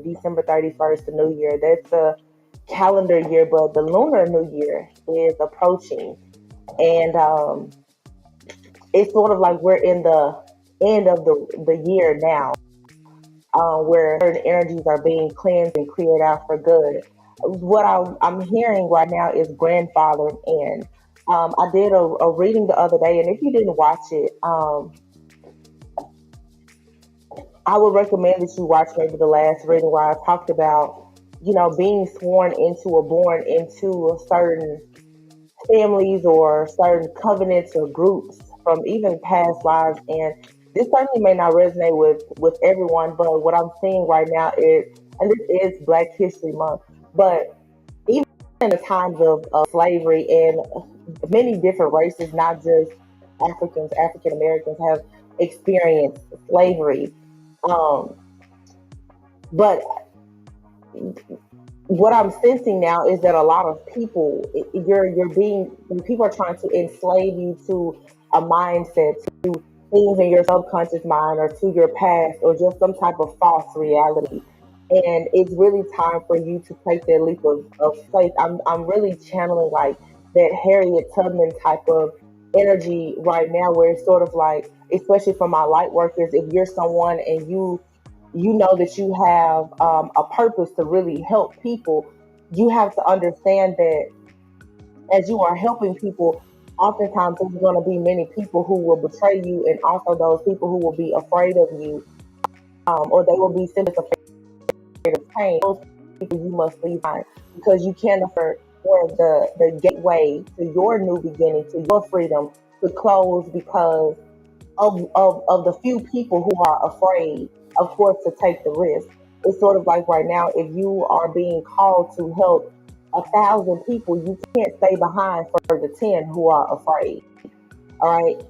December 31st, the new year. That's the calendar year, but the lunar new year is approaching. And it's sort of like we're in the end of the year now, where certain energies are being cleansed and cleared out for good. What I'm hearing right now is grandfather in. I did a reading the other day, and if you didn't watch it, I would recommend that you watch maybe the last reading where I talked about, being sworn into or born into a certain families or certain covenants or groups from even past lives. And this certainly may not resonate with everyone, but what I'm seeing right now is, and this is Black History Month, but even in the times of slavery and many different races, not just Africans, African Americans have experienced slavery. But what I'm sensing now is that a lot of people, when people are trying to enslave you to a mindset, to things in your subconscious mind or to your past or just some type of false reality. And it's really time for you to take that leap of faith. I'm really channeling like that Harriet Tubman type of energy right now, where it's sort of like, especially for my light workers, if you're someone and you know that you have a purpose to really help people, you have to understand that as you are helping people, oftentimes there's going to be many people who will betray you, and also those people who will be afraid of you, or they will be simply afraid of pain. Those people you must leave behind, because you can't afford for the gateway to your new beginning, to your freedom, to close because of the few people who are afraid, of course, to take the risk. It's sort of like right now, if you are being called to help 1,000 people, you can't stay behind for the 10 who are afraid. All right.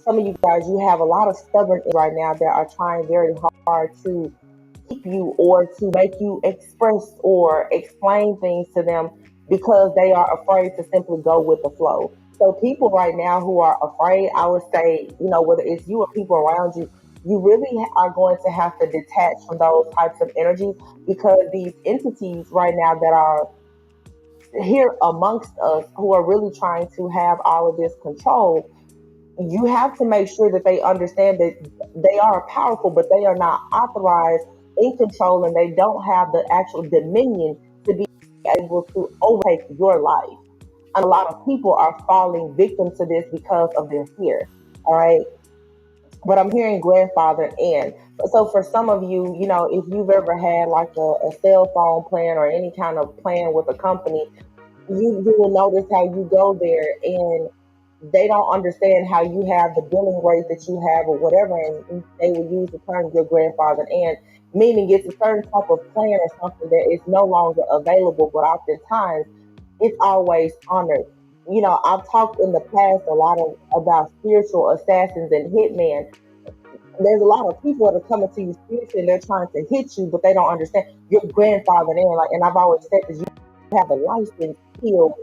Some of you guys, you have a lot of stubborn right now that are trying very hard to keep you or to make you express or explain things to them because they are afraid to simply go with the flow. So people right now who are afraid, I would say, whether it's you or people around you, you really are going to have to detach from those types of energies, because these entities right now that are here amongst us who are really trying to have all of this control, you have to make sure that they understand that they are powerful, but they are not authorized in control, and they don't have the actual dominion to be able to overtake your life. And a lot of people are falling victim to this because of their fear. All right. But I'm hearing grandfather in. So for some of you, if you've ever had like a cell phone plan or any kind of plan with a company, you will notice how you go there and they don't understand how you have the billing rate that you have or whatever, and they will use the term your grandfather and meaning it's a certain type of plan or something that is no longer available, but oftentimes it's always honored. I've talked in the past a lot about spiritual assassins and hitmen. There's a lot of people that are coming to you spiritually and they're trying to hit you, but they don't understand your grandfather and like, and I've always said that you have a license healed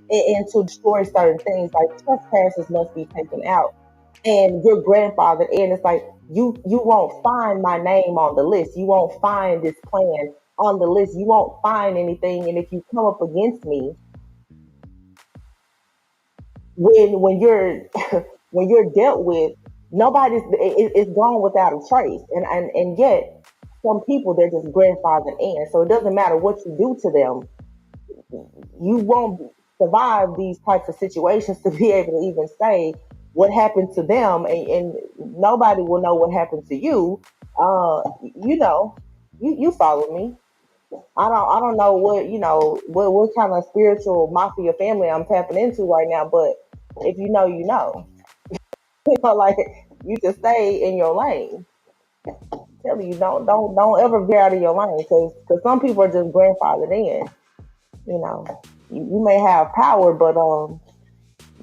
and to destroy certain things, like trespassers must be taken out. And your grandfather, and it's like you won't find my name on the list. You won't find this plan on the list. You won't find anything. And if you come up against me, when you're when you're dealt with, it's gone without a trace. And yet some people, they're just grandfathered in. So it doesn't matter what you do to them, you won't survive these types of situations to be able to even say what happened to them, and nobody will know what happened to you. You follow me. I don't know what kind of spiritual mafia family I'm tapping into right now, but if you know, you know. Like, you just stay in your lane. Tell you, don't ever veer out of your lane, because some people are just grandfathered in. You may have power, but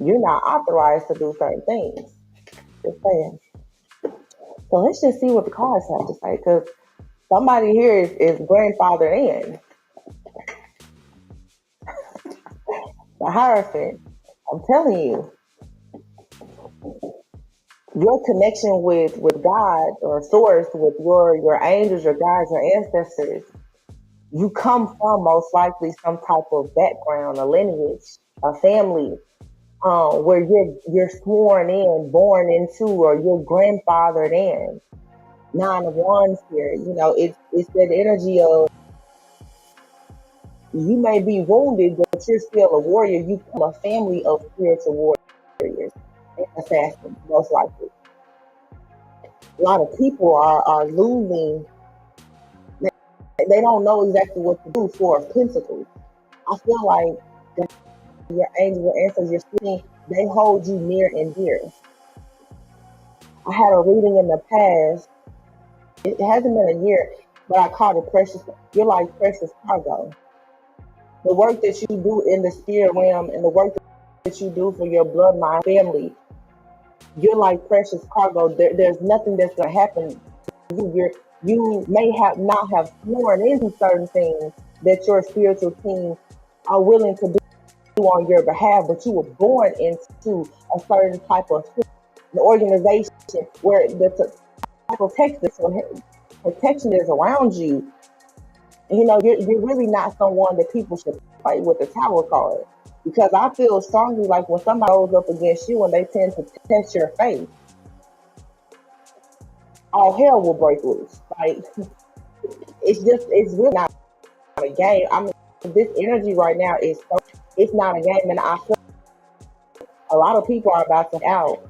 you're not authorized to do certain things. Just saying. So let's just see what the cards have to say, because somebody here is grandfathered in. The Hierophant. I'm telling you. your connection with God or source, with your angels, your guides, your ancestors, you come from most likely some type of background, a lineage, a family, where you're sworn in, born into, or you're grandfathered in. Nine of Wands here, it's that energy of you may be wounded, but you're still a warrior. You come a family of spiritual warriors and assassins, most likely. A lot of people are losing. They don't know exactly what to do. Four of Pentacles. I feel like your angels, your ancestors, your spirit, they hold you near and dear. I had a reading in the past. It hasn't been a year, but I called it precious. You're like precious cargo. The work that you do in the spirit realm and the work that you do for your bloodline family, you're like precious cargo. There's nothing that's gonna happen to you. You may have not have sworn into certain things that your spiritual team are willing to do on your behalf, but you were born into a certain type of an organization where the type of protection is around you. You're really not someone that people should fight with a tower card. Because I feel strongly like when somebody goes up against you and they tend to test your faith, all hell will break loose. Like it's really not a game. I mean, this energy right now it's not a game, and I feel a lot of people are about to out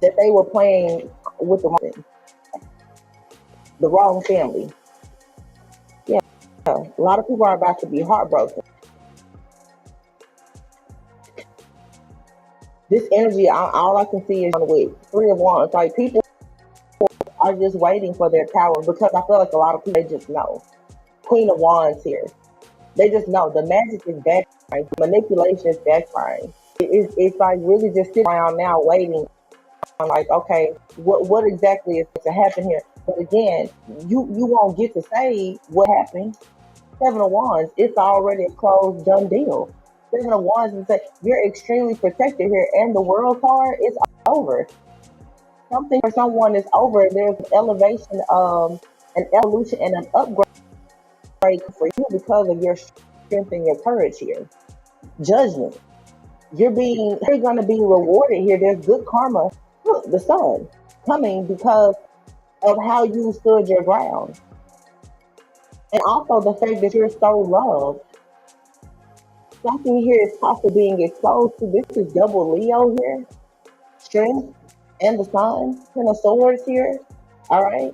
that they were playing with the wrong family. Yeah, a lot of people are about to be heartbroken. This energy, all I can see is with Three of Wands. Like people are just waiting for their tower because I feel like a lot of people they just know. Queen of Wands here. They just know the magic is backfiring, the manipulation is backfiring. It's like really just sitting around now waiting. I'm like, okay, what exactly is to happen here? But again, you won't get to say what happened. Seven of Wands, it's already a closed, done deal. Seven of Wands is that you're extremely protected here, and the World card is over. Something for someone is over. There's an elevation, an evolution, and an upgrade for you because of your strength and your courage here. Judgment. You're going to be rewarded here. There's good karma. Look, the sun coming because of how you stood your ground. And also the fact that you're so loved. Something here is possibly being exposed to. This is double Leo here. Strength and the sun. Ten of Swords here. All right.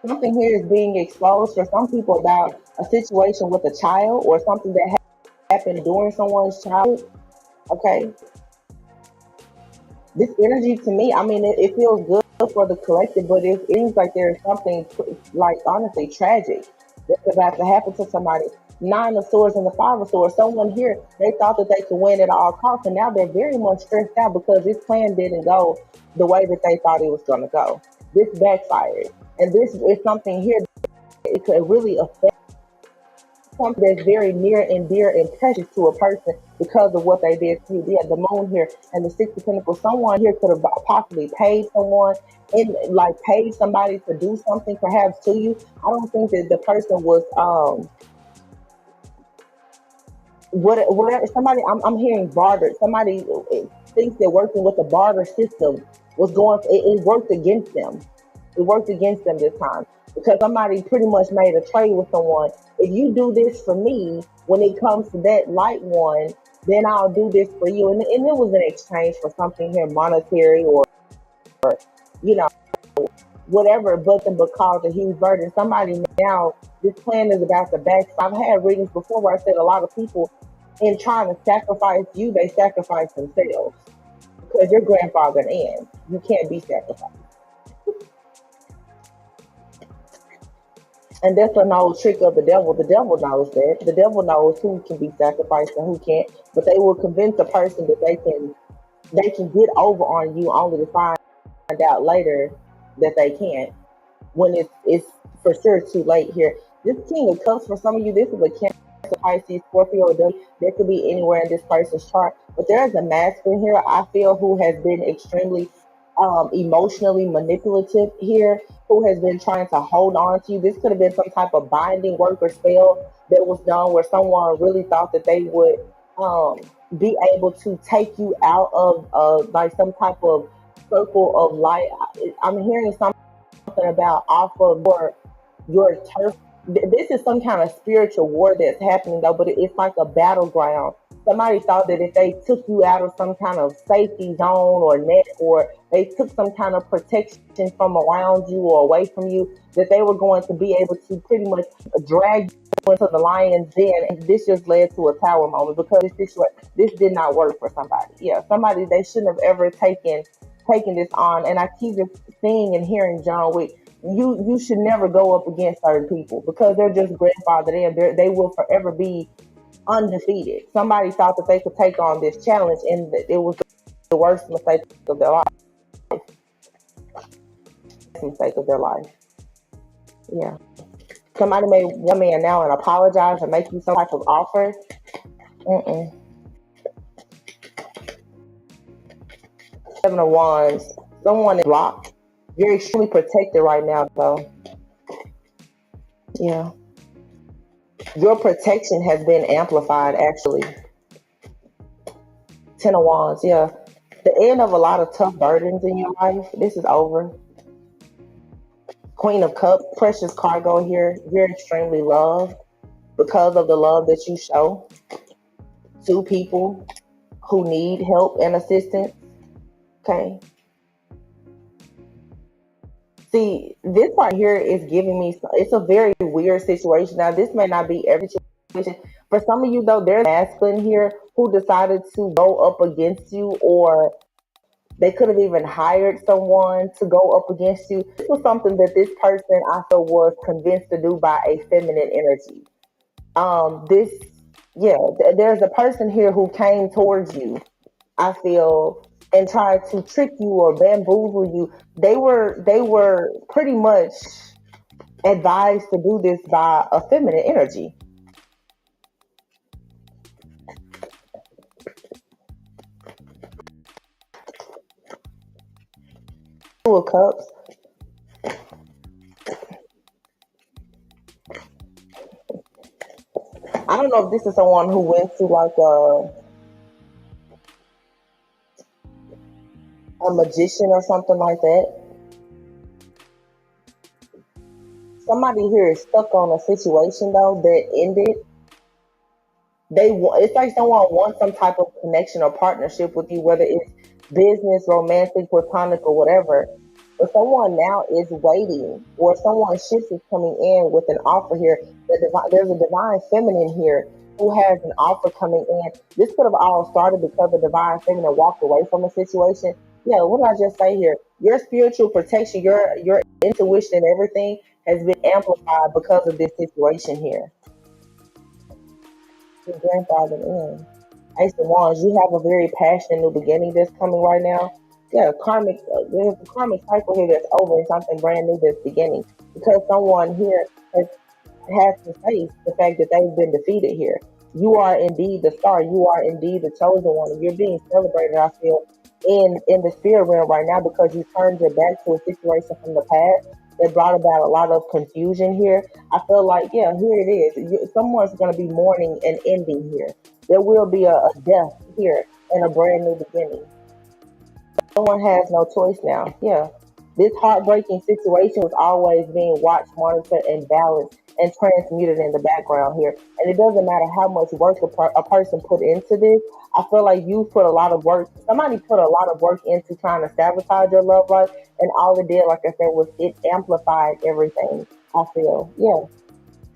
Something here is being exposed for some people about a situation with a child or something that happened during someone's childhood. Okay. This energy to me, I mean, it feels good for the collective, but it seems like there's something like honestly tragic that's about to happen to somebody. Nine of Swords and the Five of Swords. Someone here, they thought that they could win at all costs, and now they're very much stressed out because this plan didn't go the way that they thought it was going to go. This backfired, and this is something here that it could really affect something that's very near and dear and precious to a person because of what they did to you. Yeah, the moon here and the Six of Pentacles. Someone here could have possibly paid someone and like paid somebody to do something perhaps to you. I don't think that the person was whatever somebody I'm hearing barter. Somebody thinks that working with the barter system was it worked against them. It worked against them this time because somebody pretty much made a trade with someone. If you do this for me, when it comes to that light one, then I'll do this for you. And it was an exchange for something here, monetary or, you know, whatever, but caused a huge burden. Somebody now, this plan is about to back. I've had readings before where I said a lot of people, in trying to sacrifice you, they sacrifice themselves because your grandfather in. You can't be sacrificed. And that's an old trick of the devil. The devil knows that. The devil knows who can be sacrificed and who can't. But they will convince a person that they can get over on you only to find out later that they can't. When it's for sure too late here. This King of Cups for some of you, this is a Cancer Pisces, Scorpio, or there could be anywhere in this person's chart. But there's a masculine here, I feel, who has been extremely emotionally manipulative here, who has been trying to hold on to you. This could have been some type of binding work or spell that was done where someone really thought that they would be able to take you out of like some type of circle of light. I'm hearing something about off of your turf. This is some kind of spiritual war that's happening though, but it's like a battleground. Somebody thought that if they took you out of some kind of safety zone or net, or they took some kind of protection from around you or away from you, that they were going to be able to pretty much drag you into the lion's den. And this just led to a tower moment because this did not work for somebody. Yeah, somebody, they shouldn't have ever taken this on. And I keep just seeing and hearing John Wick. You should never go up against certain people because they're just grandfathered in. They will forever be undefeated. Somebody thought that they could take on this challenge, and it was the worst mistake of their life. Mistake of their life. Yeah. Somebody may one man now and apologize and make you some type of offer. Mm-mm. Seven of Wands. Someone is blocked. You're extremely protected right now, though. Yeah. Your protection has been amplified, actually. Ten of Wands, yeah. The end of a lot of tough burdens in your life. This is over. Queen of Cups, precious cargo here. You're extremely loved because of the love that you show to people who need help and assistance. Okay. See, this right here is giving me, it's a very weird situation. Now, this may not be every situation. For some of you, though, there's masculine here who decided to go up against you, or they could have even hired someone to go up against you. This was something that this person, I feel, was convinced to do by a feminine energy. This, yeah, there's a person here who came towards you, I feel, and tried to trick you or bamboozle you. They were pretty much advised to do this by a feminine energy. Two of Cups. I don't know if this is someone who went to like a magician or something like that. Somebody here is stuck on a situation though that ended. It's like someone wants some type of connection or partnership with you, whether it's business, romantic, platonic, or whatever. But someone now is waiting, or someone shifts is coming in with an offer here. There's a divine feminine here who has an offer coming in. This could have all started because the divine feminine walked away from a situation. Yeah, what did I just say here? Your spiritual protection, your intuition, and everything has been amplified because of this situation here. Your grandfather in. Ace of Wands, you have a very passionate new beginning that's coming right now. Yeah, there's a karmic cycle here that's over and something brand new that's beginning. Because someone here has to face the fact that they've been defeated here. You are indeed the star. You are indeed the chosen one. And you're being celebrated, I feel, in the spirit realm right now because you turned your back to a situation from the past that brought about a lot of confusion here. I feel like, yeah, here it is. Someone's going to be mourning an ending here. There will be a death here and a brand new beginning. Someone has no choice now. Yeah. This heartbreaking situation was always being watched, monitored, and balanced and transmuted in the background here. And it doesn't matter how much work a person put into this. I feel like you put a lot of work. Somebody put a lot of work into trying to sabotage your love life, and all it did, like I said, was it amplified everything. I feel, yeah.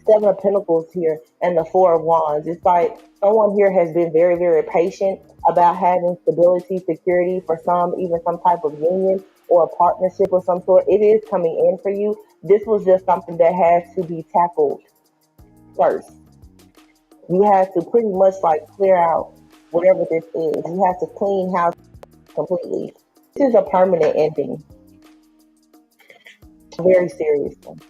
Seven of Pentacles here and the Four of Wands. It's like someone here has been very, very patient about having stability, security, for some, even some type of union or a partnership of some sort. It is coming in for you. This was just something that has to be tackled first. You have to pretty much like clear out whatever this is. You have to clean house completely. This is a permanent ending. Very serious one.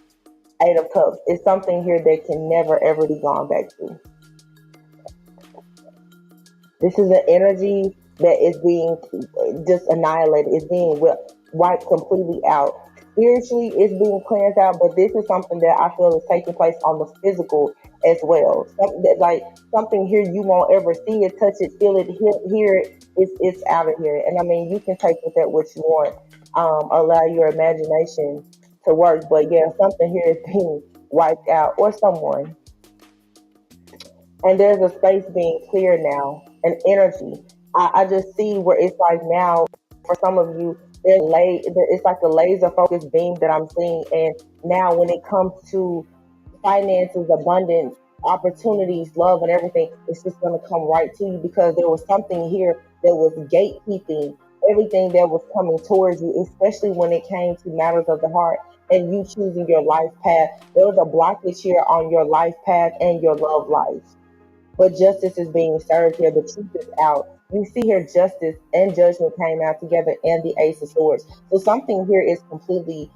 Eight of Cups is something here that can never ever be gone back to. This is an energy that is being just annihilated. It's being wiped completely out. Spiritually, it's being cleansed out, but this is something that I feel is taking place on the physical as well. Something that, like, something here you won't ever see it, touch it, feel it, hear it. It's out of here. And I mean, you can take with that what you want. Allow your imagination to work. But yeah, something here is being wiped out, or someone. And there's a space being cleared now, an energy. I just see where it's like now, for some of you, it's like a laser focused beam that I'm seeing. And now, when it comes to finances, abundance, opportunities, love, and everything, it's just going to come right to you, because there was something here that was gatekeeping everything that was coming towards you, especially when it came to matters of the heart and you choosing your life path. There was a blockage here on your life path and your love life, but justice is being served here. The truth is out. You see here, justice and judgment came out together, and the Ace of Swords. So something here is completely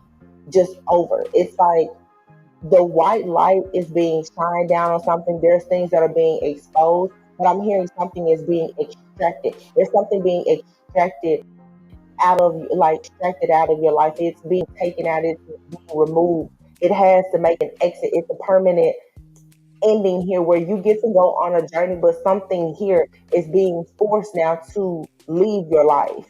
just over. It's like the white light is being shined down on something. There's things that are being exposed, but I'm hearing something is being extracted. There's something being extracted out of your life. It's being taken out. It's being removed. It has to make an exit. It's a permanent ending here, where you get to go on a journey, but something here is being forced now to leave your life.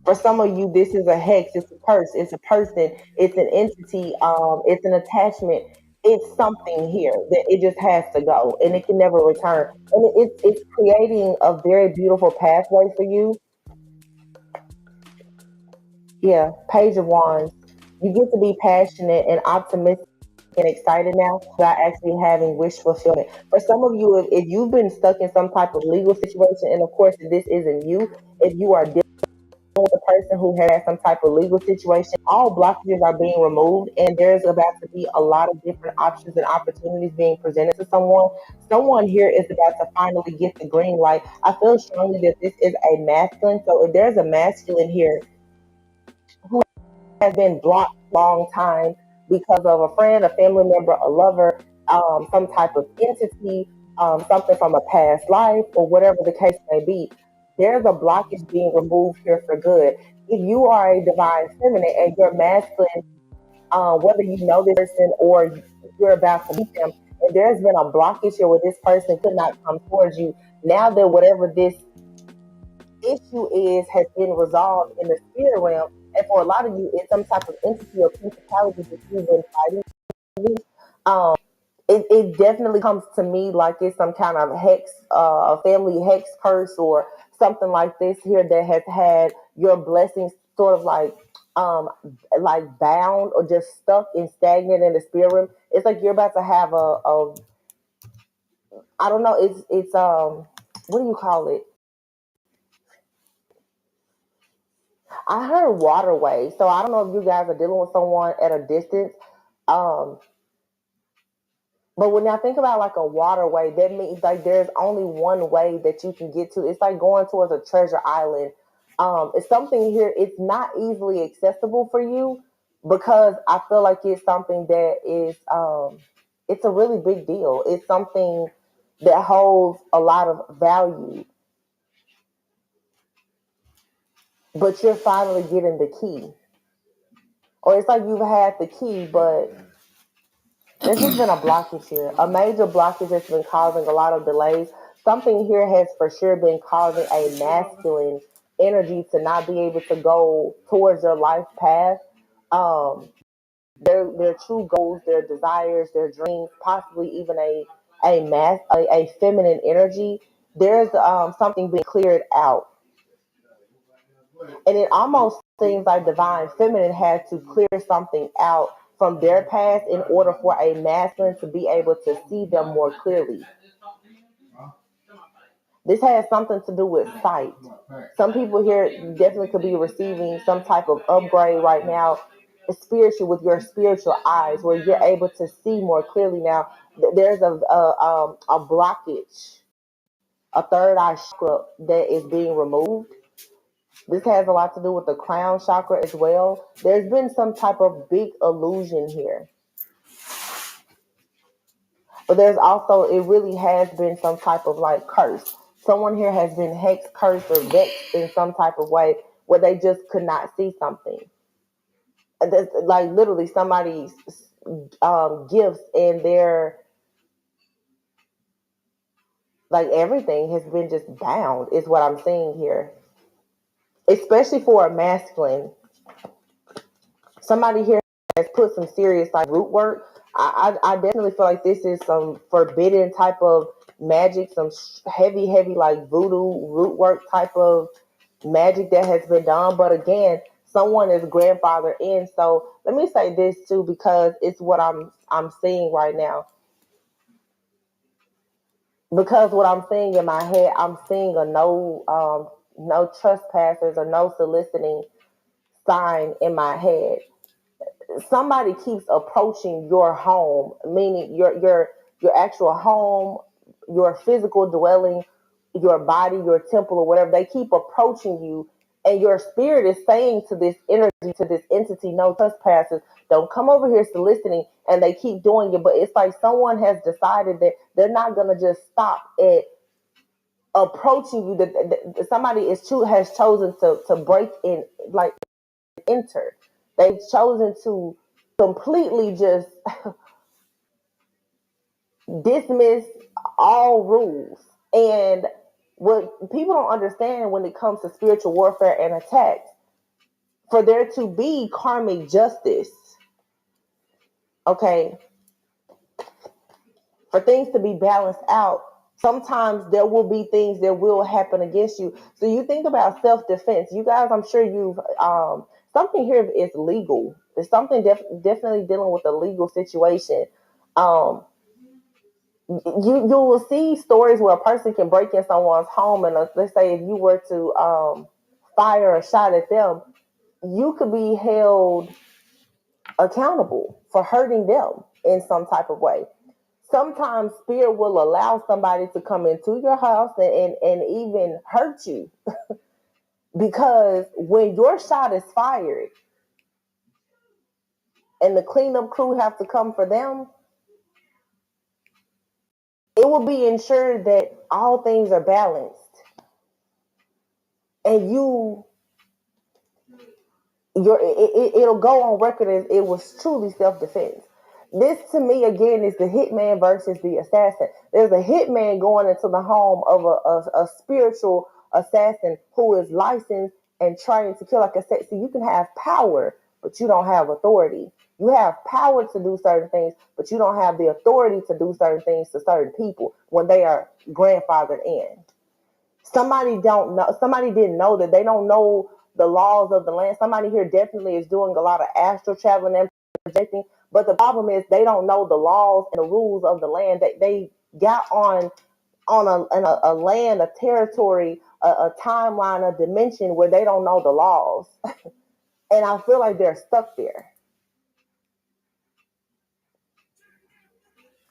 For some of you, this is a hex, it's a curse, it's a person, it's an entity, it's an attachment. It's something here that it just has to go, and it can never return. And it's creating a very beautiful pathway for you. Yeah, Page of Wands. You get to be passionate and optimistic and excited now about actually having wish fulfillment. For some of you, if you've been stuck in some type of legal situation, and of course, this isn't you, if you are dealing with a person who has some type of legal situation, all blockages are being removed, and there's about to be a lot of different options and opportunities being presented to someone. Someone here is about to finally get the green light. I feel strongly that this is a masculine, so if there's a masculine here who has been blocked a long time because of a friend, a family member, a lover, some type of entity, something from a past life, or whatever the case may be. There's a blockage being removed here for good. If you are a divine feminine and you're masculine, whether you know this person or you're about to meet them, and there's been a blockage here where this person could not come towards you, now that whatever this issue is has been resolved in the spirit realm. And for a lot of you, it's some type of entity or principality that you've been fighting with. Um, it definitely comes to me like it's some kind of hex, a family hex curse, or something like this here that has had your blessings sort of like bound or just stuck and stagnant in the spirit realm. It's like you're about to have a I don't know, it's what do you call it? I heard waterway, so I don't know if you guys are dealing with someone at a distance. Um, but when I think about like a waterway, that means like there's only one way that you can get to. It's like going towards a treasure island. It's something here. It's not easily accessible for you, because I feel like it's something that is. It's a really big deal. It's something that holds a lot of value, but you're finally getting the key, or it's like you've had the key, but there's just been a blockage here, a major blockage that's been causing a lot of delays. Something here has for sure been causing a masculine energy to not be able to go towards their life path. Um, their true goals, their desires, their dreams, possibly even a feminine energy. There's something being cleared out, and it almost seems like divine feminine had to clear something out from their past in order for a masculine to be able to see them more clearly. This has something to do with sight. Some people here definitely could be receiving some type of upgrade right now, spiritual, with your spiritual eyes, where you're able to see more clearly now. There's a blockage, a third eye chakra that is being removed. This has a lot to do with the crown chakra as well. There's been some type of big illusion here. But there's also, it really has been some type of like curse. someone here has been hexed, cursed, or vexed in some type of way where they just could not see something. Like literally somebody's gifts and their like everything has been just bound is what I'm seeing here. Especially for a masculine. Somebody here has put some serious like root work. I definitely feel like this is some forbidden type of magic, some heavy like voodoo root work type of magic that has been done. But again, someone is grandfather in. So let me say this too, because it's what I'm seeing right now. Because what I'm seeing in my head, I'm seeing a no trespassers or no soliciting sign in my head. Somebody keeps approaching your home, meaning your actual home, your physical dwelling, your body, your temple, or whatever. They keep approaching you, and your spirit is saying to this energy, to this entity, no trespassers, don't come over here soliciting, and they keep doing it. But it's like someone has decided that they're not going to just stop at approaching you. That somebody has chosen to break in, like enter. They've chosen to completely just dismiss all rules. And what people don't understand when it comes to spiritual warfare and attacks, for there to be karmic justice, okay, for things to be balanced out, sometimes there will be things that will happen against you. So you think about self-defense. You guys, I'm sure you've something here is legal. There's something definitely dealing with a legal situation. You will see stories where a person can break in someone's home, and let's say if you were to fire a shot at them, you could be held accountable for hurting them in some type of way. Sometimes spirit will allow somebody to come into your house and even hurt you because when your shot is fired and the cleanup crew have to come for them, it will be ensured that all things are balanced and it'll go on record as it was truly self-defense. This to me again is the hitman versus the assassin. There's a hitman going into the home of a spiritual assassin who is licensed and trained to kill. Like I said, so you can have power, but you don't have authority. You have power to do certain things, but you don't have the authority to do certain things to certain people when they are grandfathered in. Somebody didn't know that. They don't know the laws of the land. Somebody here definitely is doing a lot of astral traveling and projecting, but the problem is they don't know the laws and the rules of the land. They got on a land, a territory, a timeline, a dimension where they don't know the laws. And I feel like they're stuck there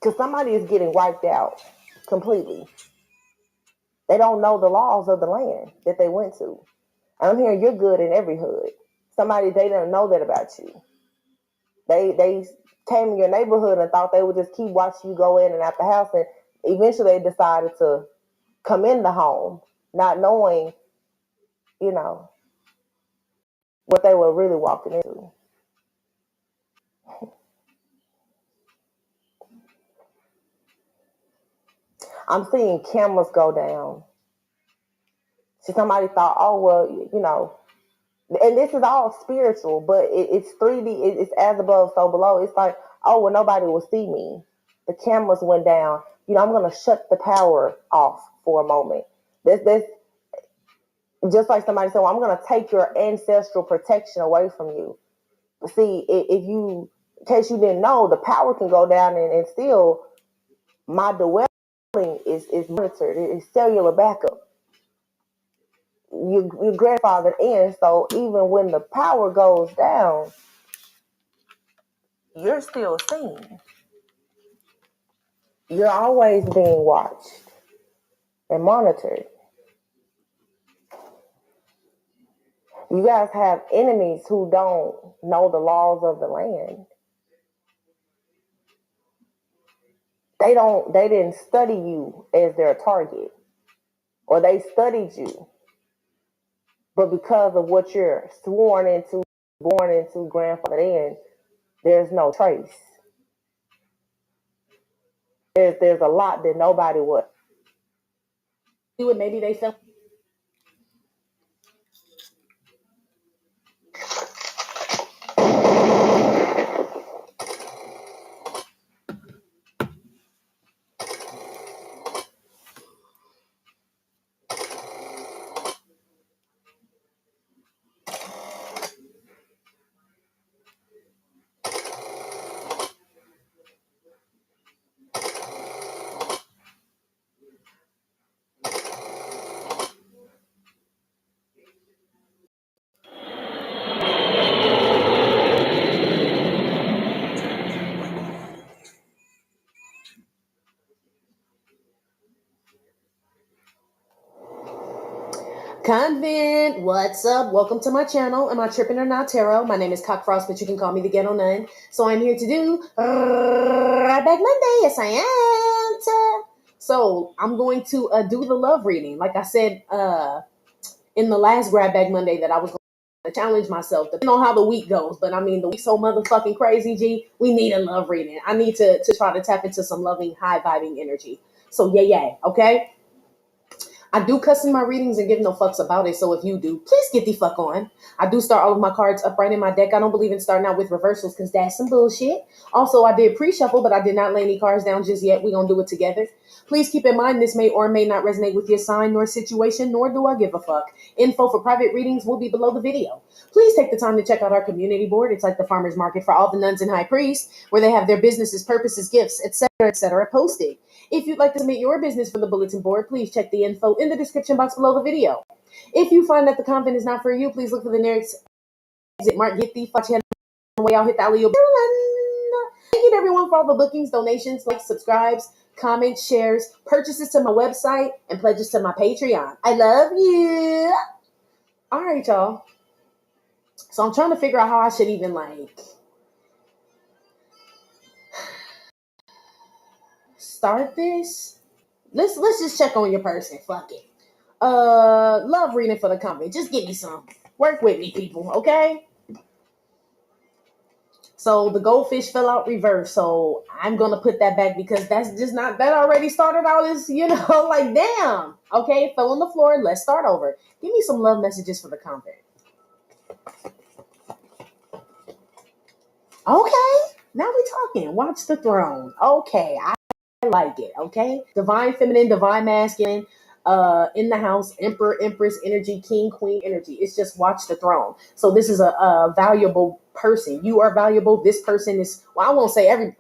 because somebody is getting wiped out completely. They don't know the laws of the land that they went to. I'm hearing you're good in every hood. Somebody, they didn't know that about you. They came in your neighborhood and thought they would just keep watching you go in and out the house, and eventually they decided to come in the home, not knowing, what they were really walking into. I'm seeing cameras go down. So somebody thought, oh well, and this is all spiritual, but it's 3D. It's as above, so below. It's like, oh well, nobody will see me. The cameras went down. I'm gonna shut the power off for a moment. This just like somebody said, well, I'm gonna take your ancestral protection away from you. See, if you, in case you didn't know, the power can go down and still my dwelling is monitored. It's cellular backup. Your grandfather in, so even when the power goes down, you're still seen. You're always being watched and monitored. You guys have enemies who don't know the laws of the land. They didn't study you as their target. or they studied you. But because of what you're sworn into, born into, grandfathered in, there's no trace. There's a lot that nobody would do it. Maybe they felt. Convent, what's up? Welcome to my channel. Am I tripping or not, Tarot? My name is Cockfrost, but you can call me the Ghetto Nun. So I'm here to do Right Back Monday. Yes, I am. So I'm going to do the love reading. Like I said in the last Grab Bag Monday that I was going to challenge myself, depending on how the week goes. But I mean, the week's so motherfucking crazy, G. We need a love reading. I need to try to tap into some loving, high-vibing energy. So yay, okay? I do cuss in my readings and give no fucks about it. So if you do, please get the fuck on. I do start all of my cards upright in my deck. I don't believe in starting out with reversals because that's some bullshit. Also, I did pre-shuffle, but I did not lay any cards down just yet. We're going to do it together. Please keep in mind this may or may not resonate with your sign nor situation, nor do I give a fuck. Info for private readings will be below the video. Please take the time to check out our community board. It's like the farmer's market for all the nuns and high priests, where they have their businesses, purposes, gifts, etc., posted. If you'd like to submit your business for the bulletin board, please check the info in the description box below the video. If you find that the content is not for you, please look for the nearest exit mark. Get the fuck on the way out. Hit the alley. Thank you to everyone for all the bookings, donations, likes, subscribes, comments, shares, purchases to my website, and pledges to my Patreon. I love you. All right, y'all. So I'm trying to figure out how I should even start this. Let's just check on your person. Fuck it. Love reading for the company. Just give me some. Work with me, people, okay? So the goldfish fell out reverse. So I'm gonna put that back because that's just not, that already started out as, like damn. Okay, it fell on the floor. Let's start over. Give me some love messages for the convent. Okay, now we're talking. Watch the throne. Okay, I like it. Okay, divine feminine, divine masculine. In the house, emperor, empress energy, king, queen energy. It's just watch the throne. So this is a valuable person. You are valuable. This person is, well, I won't say every,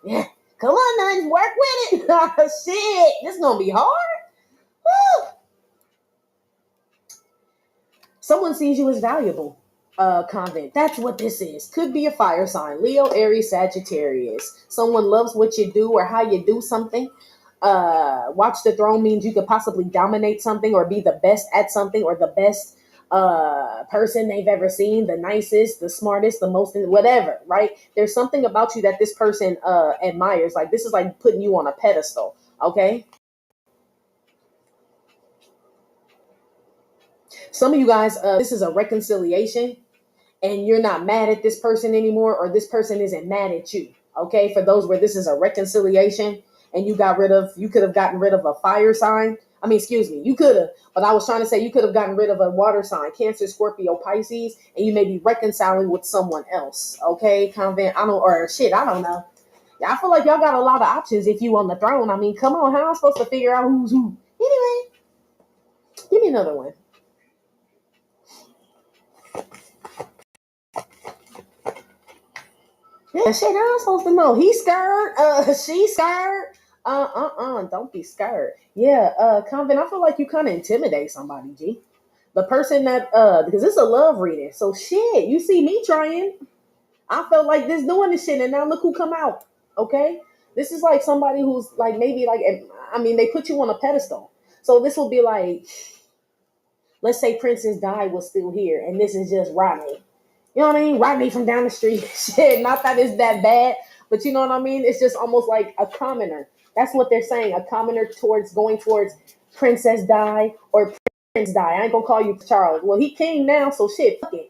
yeah. Come on, nuns, work with it. Shit, this is gonna be hard. Woo. Someone sees you as valuable. Convent. That's what this is. Could be a fire sign. Leo, Aries, Sagittarius. Someone loves what you do or how you do something. Watch the throne means you could possibly dominate something or be the best at something or the best person they've ever seen, the nicest, the smartest, the most, whatever, right? There's something about you that this person admires. Like this is like putting you on a pedestal, okay? Some of you guys, this is a reconciliation and you're not mad at this person anymore, or this person isn't mad at you. Okay, for those where this is a reconciliation and you could have gotten rid of a fire sign. I mean, excuse me, you could have, but I was trying to say you could have gotten rid of a water sign, Cancer, Scorpio, Pisces, and you may be reconciling with someone else. Okay, convent, I don't know. I feel like y'all got a lot of options if you on the throne. I mean, come on, how am I supposed to figure out who's who? Anyway, give me another one. Yeah, shit, I'm supposed to know. He's scared. She's scared. Don't be scared. Yeah, convent, I feel like you kind of intimidate somebody, G. The person that, because it's a love reading. So shit, you see me trying. I felt like this doing this shit, and now look who come out. Okay? This is like somebody who's like, maybe like, I mean, they put you on a pedestal. So this will be like, let's say Princess Di was still here, and this is just Rodney. You know what I mean? Rodney from down the street. Shit, not that it's that bad, but you know what I mean? It's just almost like a commoner. That's what they're saying. A commoner going towards Princess Di or Prince Di. I ain't gonna call you Charles. Well, he king now, so shit, fuck it.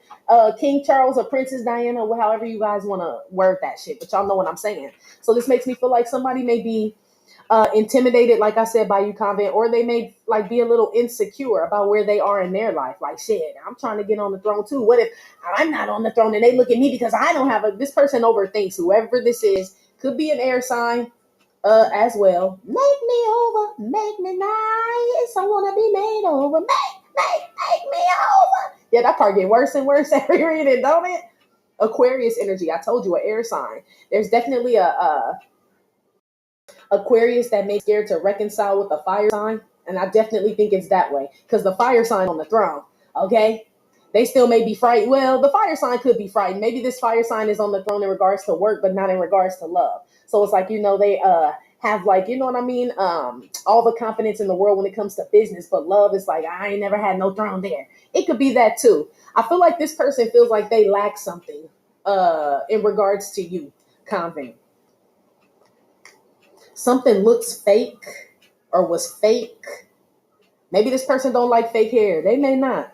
King Charles or Princess Diana, or however you guys want to word that shit, but y'all know what I'm saying. So this makes me feel like somebody may be intimidated, like I said, by you, Convent, or they may like be a little insecure about where they are in their life. Like, shit, I'm trying to get on the throne too. What if I'm not on the throne and they look at me because I don't have a? This person overthinks. Whoever this is could be an air sign as well. Make me over, make me nice. I wanna be made over. Make me over. Yeah, that part get worse and worse every reading, don't it? Aquarius energy. I told you, an air sign. There's definitely a Aquarius that makes scared to reconcile with a fire sign, and I definitely think it's that way because the fire sign on the throne. Okay, they still may be frightened. Well, the fire sign could be frightened. Maybe this fire sign is on the throne in regards to work, but not in regards to love. So it's like they have like what I mean, all the confidence in the world when it comes to business, but love is like I ain't never had no throne there. It could be that too. I feel like this person feels like they lack something in regards to you, Convent. Something looks fake or was fake. Maybe this person don't like fake hair. They may not.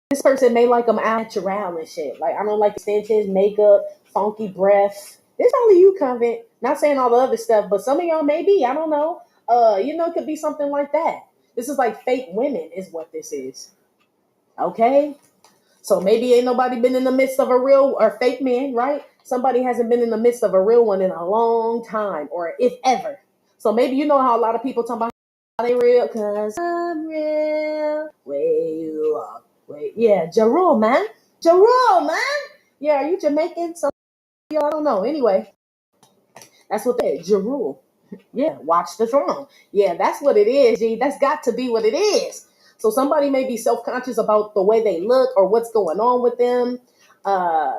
This person may like them natural and shit. Like I don't like extensions, makeup, funky breath. It's only you, Convent. Not saying all the other stuff, but some of y'all maybe. I don't know. It could be something like that. This is like fake women, is what this is. Okay. So maybe ain't nobody been in the midst of a real or fake man, right? Somebody hasn't been in the midst of a real one in a long time, or if ever. So maybe you know how a lot of people talk about how they real, cause I'm real. Where you are. Wait, yeah, Jerome, man. Jerome, man. Yeah, are you Jamaican? Some of y'all don't know. Anyway, that's what they Jerome. Yeah, watch the throne. Yeah, that's what it is, G. That's got to be what it is. So somebody may be self-conscious about the way they look or what's going on with them.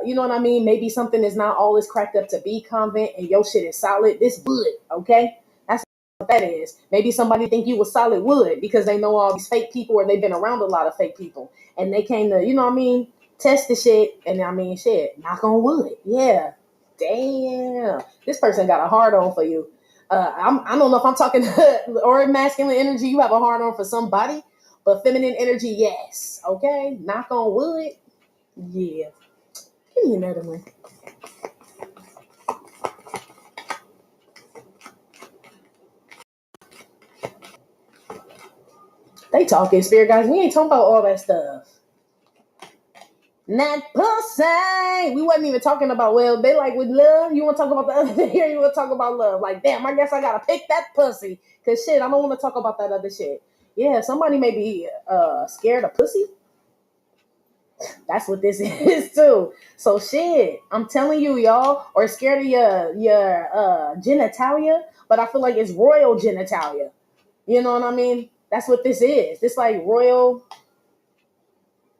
You know what I mean? Maybe something is not all it's cracked up to be, Convent, and your shit is solid. This wood, okay? That's what that is. Maybe somebody think you was solid wood because they know all these fake people or they've been around a lot of fake people. And they came to, test the shit. And shit, knock on wood. Yeah. Damn. This person got a hard on for you. I don't know if I'm talking or masculine energy. You have a hard on for somebody, but feminine energy, yes. Okay, knock on wood. Yeah, give me another one. They talking spirit guys. We ain't talking about all that stuff. Not pussy. We wasn't even talking about they like with love. You want to talk about the other thing here? You want to talk about love? Like damn, I guess I gotta pick that pussy because shit, I don't want to talk about that other shit. Yeah, somebody may be scared of pussy. That's what this is too. So shit, I'm telling you, y'all, or scared of your genitalia, but I feel like it's royal genitalia. You know what I mean? That's what this is. This like royal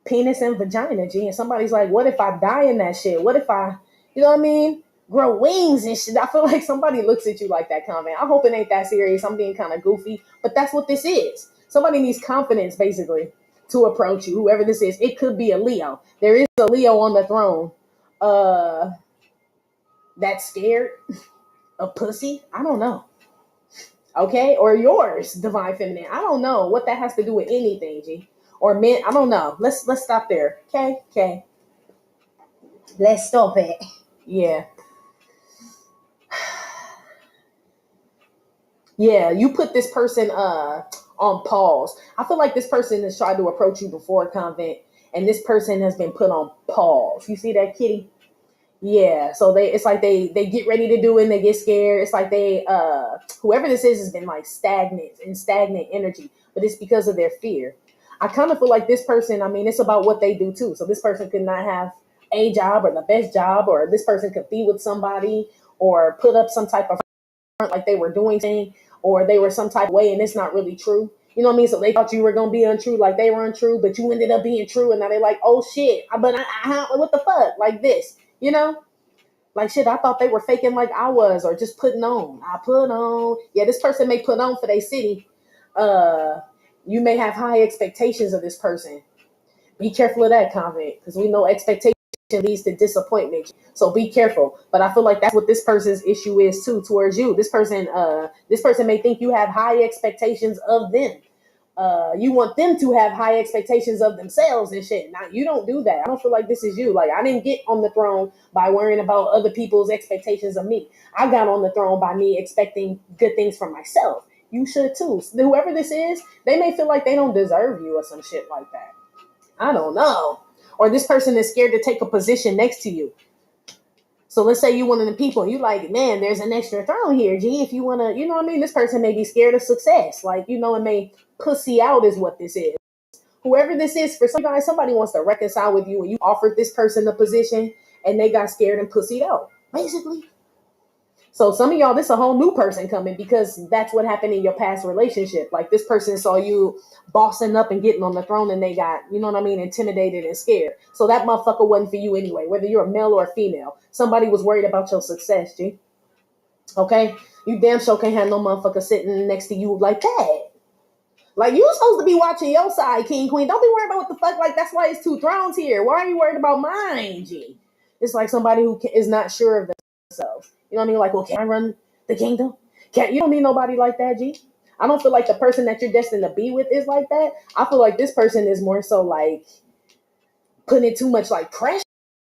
penis and vagina, G. And somebody's like, what if I die in that shit? What if I, you know what I mean? Grow wings and shit. I feel like somebody looks at you like that, comment. I hope it ain't that serious. I'm being kind of goofy, but that's what this is. Somebody needs confidence, basically, to approach you. Whoever this is, it could be a Leo. There is a Leo on the throne. That's scared of pussy. I don't know. Okay, or yours, divine feminine. I don't know what that has to do with anything, G. Or men. I don't know. Let's stop there. Okay. Let's stop it. Yeah. Yeah, you put this person on pause. I feel like this person has tried to approach you before, Convent, and this person has been put on pause. You see that, kitty? Yeah. So it's like they get ready to do it and they get scared. It's like they whoever this is has been like stagnant energy, but it's because of their fear. I kind of feel like this person, it's about what they do too. So this person could not have a job or the best job, or this person could be with somebody or put up some type of front like they were doing thing, or they were some type of way and it's not really true. You know what I mean? So they thought you were gonna be untrue, like they were untrue, but you ended up being true, and now they're like, oh shit, what the fuck, like this, like shit. I thought they were faking like I was, or just putting on. I put on. Yeah, this person may put on for their city. You may have high expectations of this person. Be careful of that, Convent, because we know expectation leads to disappointment. So be careful. But I feel like that's what this person's issue is too towards you. This person may think you have high expectations of them. You want them to have high expectations of themselves and shit. Now, you don't do that. I don't feel like this is you. Like, I didn't get on the throne by worrying about other people's expectations of me. I got on the throne by me expecting good things for myself. You should too. Whoever this is, they may feel like they don't deserve you or some shit like that. I don't know. Or this person is scared to take a position next to you. So let's say you're one of the people, you like, man, there's an extra throne here, G. If you want to, you know what I mean? This person may be scared of success. Like, you know, it may pussy out is what this is. Whoever this is, for some guys, somebody wants to reconcile with you and you offered this person the position and they got scared and pussied out, basically. So some of y'all, this is a whole new person coming because that's what happened in your past relationship. Like this person saw you bossing up and getting on the throne and they got, you know what I mean, intimidated and scared. So that motherfucker wasn't for you anyway, whether you're a male or a female. Somebody was worried about your success, G. Okay? You damn sure can't have no motherfucker sitting next to you like that. Like, you supposed to be watching your side, King, Queen. Don't be worried about what the fuck. Like, that's why it's two thrones here. Why are you worried about mine, G? It's like somebody who is not sure of themselves. You know what I mean? Like, well, can I run the kingdom? You don't need nobody like that, G. I don't feel like the person that you're destined to be with is like that. I feel like this person is more so like putting too much like pressure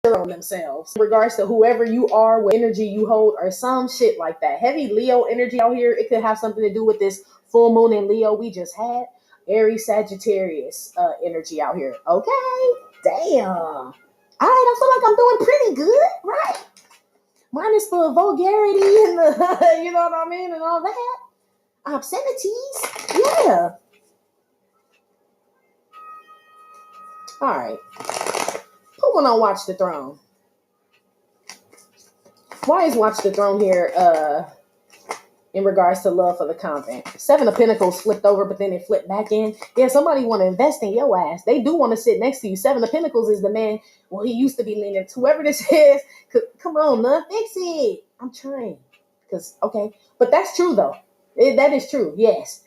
on themselves in regards to whoever you are, what energy you hold, or some shit like that. Heavy Leo energy out here. It could have something to do with this full moon in Leo we just had. Aries Sagittarius energy out here. Okay, damn. All right, I feel like I'm doing pretty good, right? Minus the vulgarity and the, you know what I mean, and all that. Obscenities. Yeah. All right. Who wanna watch the throne? Why is Watch the Throne here in regards to love for the convent? Seven of Pentacles flipped over, but then it flipped back in. Yeah, somebody want to invest in your ass. They do want to sit next to you. Seven of Pentacles is the man. Well, he used to be leaning. Whoever this is, come on, man, fix it. I'm trying. Okay. But that's true, though. That is true, yes.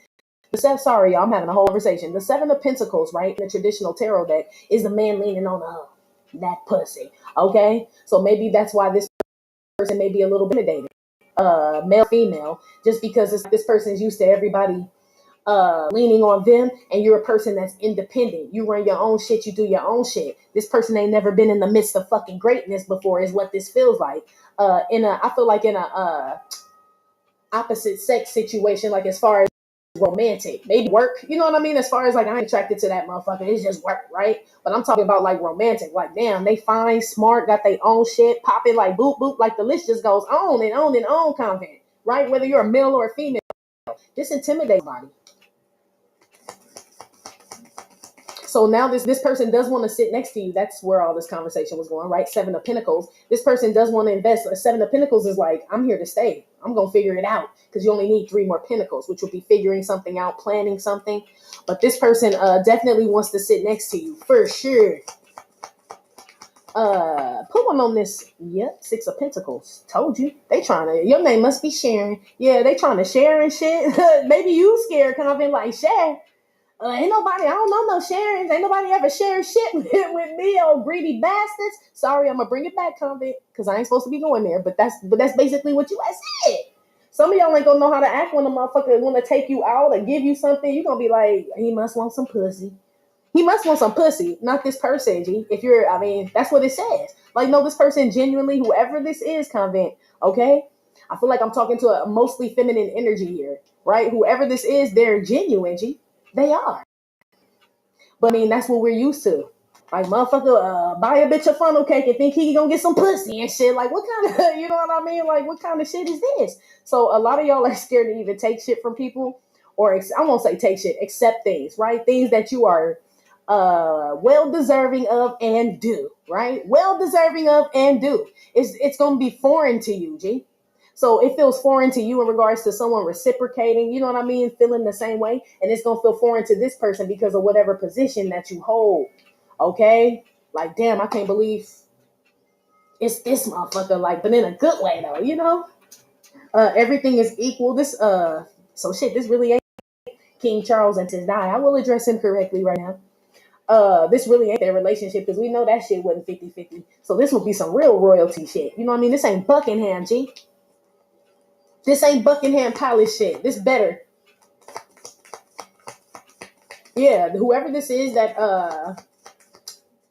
Sorry, y'all, I'm having a whole conversation. The Seven of Pentacles, right, in the traditional tarot deck, is the man leaning on that pussy. Okay? So maybe that's why this person may be a little intimidated, male, female, just because this person's used to everybody leaning on them, and you're a person that's independent. You run your own shit, you do your own shit. This person ain't never been in the midst of fucking greatness before, is what this feels like. I feel like in a opposite sex situation, like as far as romantic, maybe work, you know what I mean? As far as like, I ain't attracted to that motherfucker, it's just work, right? But I'm talking about like romantic, like damn, they fine, smart, got their own shit popping, like boop boop, like the list just goes on and on and on, content, right? Whether you're a male or a female, this intimidates body. So now this person does want to sit next to you. That's where all this conversation was going, right? Seven of Pentacles. This person does want to invest. Seven of Pentacles is like, I'm here to stay. I'm going to figure it out, because you only need three more Pentacles, which will be figuring something out, planning something. But this person definitely wants to sit next to you for sure. Put one on this. Yep, Six of Pentacles. Told you. They trying to, your name must be Sharon. Yeah, they trying to share and shit. Maybe you scared, kind of been like, share. Ain't nobody, I don't know no Sharons. Ain't nobody ever sharing shit with me, old greedy bastards. Sorry, I'm gonna bring it back, convict, because I ain't supposed to be going there. But that's basically what you had said. Some of y'all ain't gonna know how to act when a motherfucker want to take you out or give you something. You gonna be like, he must want some pussy. He must want some pussy, not this person, G. If you're, I mean, that's what it says. Like, no, this person genuinely, whoever this is, convent, okay? I feel like I'm talking to a mostly feminine energy here, right? Whoever this is, they're genuine, G. They are. But I mean, that's what we're used to. Like, motherfucker, buy a bitch a funnel cake and think he gonna get some pussy and shit. Like, what kind of, you know what I mean? Like, what kind of shit is this? So a lot of y'all are scared to even take shit from people, or I won't say take shit, accept things, right? Things that you are well deserving of and do, right? Well deserving of and do. It's gonna be foreign to you, G. So it feels foreign to you in regards to someone reciprocating, you know what I mean, feeling the same way. And it's going to feel foreign to this person because of whatever position that you hold. Okay? Like, damn, I can't believe it's this motherfucker, like, but in a good way, though, you know? Everything is equal. This really ain't King Charles and his die. I will address him correctly right now. This really ain't their relationship, because we know that shit wasn't 50-50. So this will be some real royalty shit. You know what I mean? This ain't Buckingham, G. This ain't Buckingham Palace shit. This better. Yeah, whoever this is that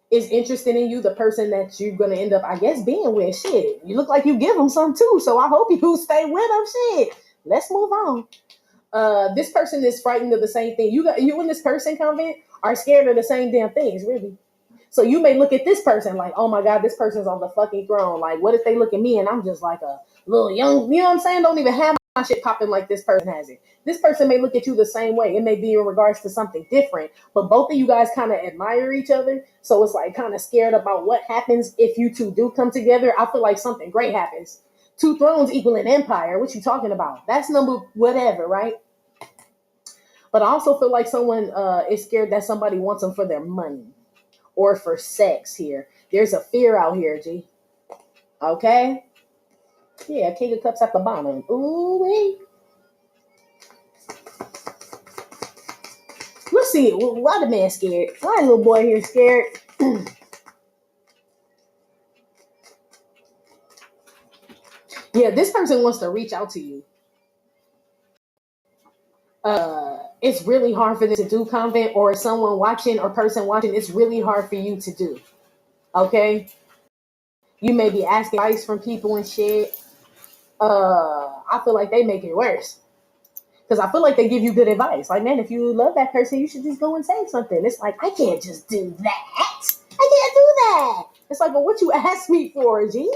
is interested in you, the person that you're gonna end up, I guess, being with. Shit, you look like you give them some too, so I hope you stay with them. Shit, let's move on. This person is frightened of the same thing. You and this person, Convent, are scared of the same damn things, really. So you may look at this person like, oh my God, this person's on the fucking throne. Like, what if they look at me and I'm just like a little young, you know what I'm saying? Don't even have my shit popping like this person has it. This person may look at you the same way. It may be in regards to something different, but both of you guys kind of admire each other. So it's like kind of scared about what happens if you two do come together. I feel like something great happens. Two thrones equal an empire. What you talking about? That's number whatever, right? But I also feel like someone is scared that somebody wants them for their money or for sex here. There's a fear out here, G. Okay? Yeah, King of Cups at the bottom. Ooh, wait. Let's see. Why the man scared? Why the little boy here scared? Yeah, this person wants to reach out to you. It's really hard for them to do, Convent, or someone watching or person watching. It's really hard for you to do. Okay? You may be asking advice from people and shit. I feel like they make it worse. Because I feel like they give you good advice. Like, man, if you love that person, you should just go and say something. It's like, I can't just do that. I can't do that. It's like, well, what you asked me for, G?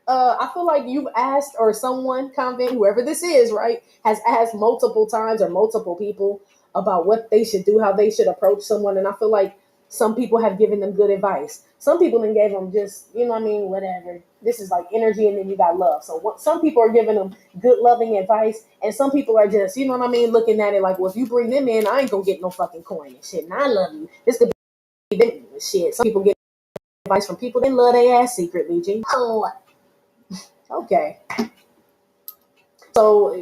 I feel like you've asked, or someone, Convent, whoever this is, right, has asked multiple times or multiple people about what they should do, how they should approach someone. And I feel like some people have given them good advice. Some people then gave them just, you know what I mean, whatever. This is like energy, and then you got love. So some people are giving them good, loving advice, and some people are just, you know what I mean, looking at it like, well, if you bring them in, I ain't gonna get no fucking coin and shit. And I love you. This could be them shit. Some people get advice from people that love their ass secretly, G. Oh, okay. So,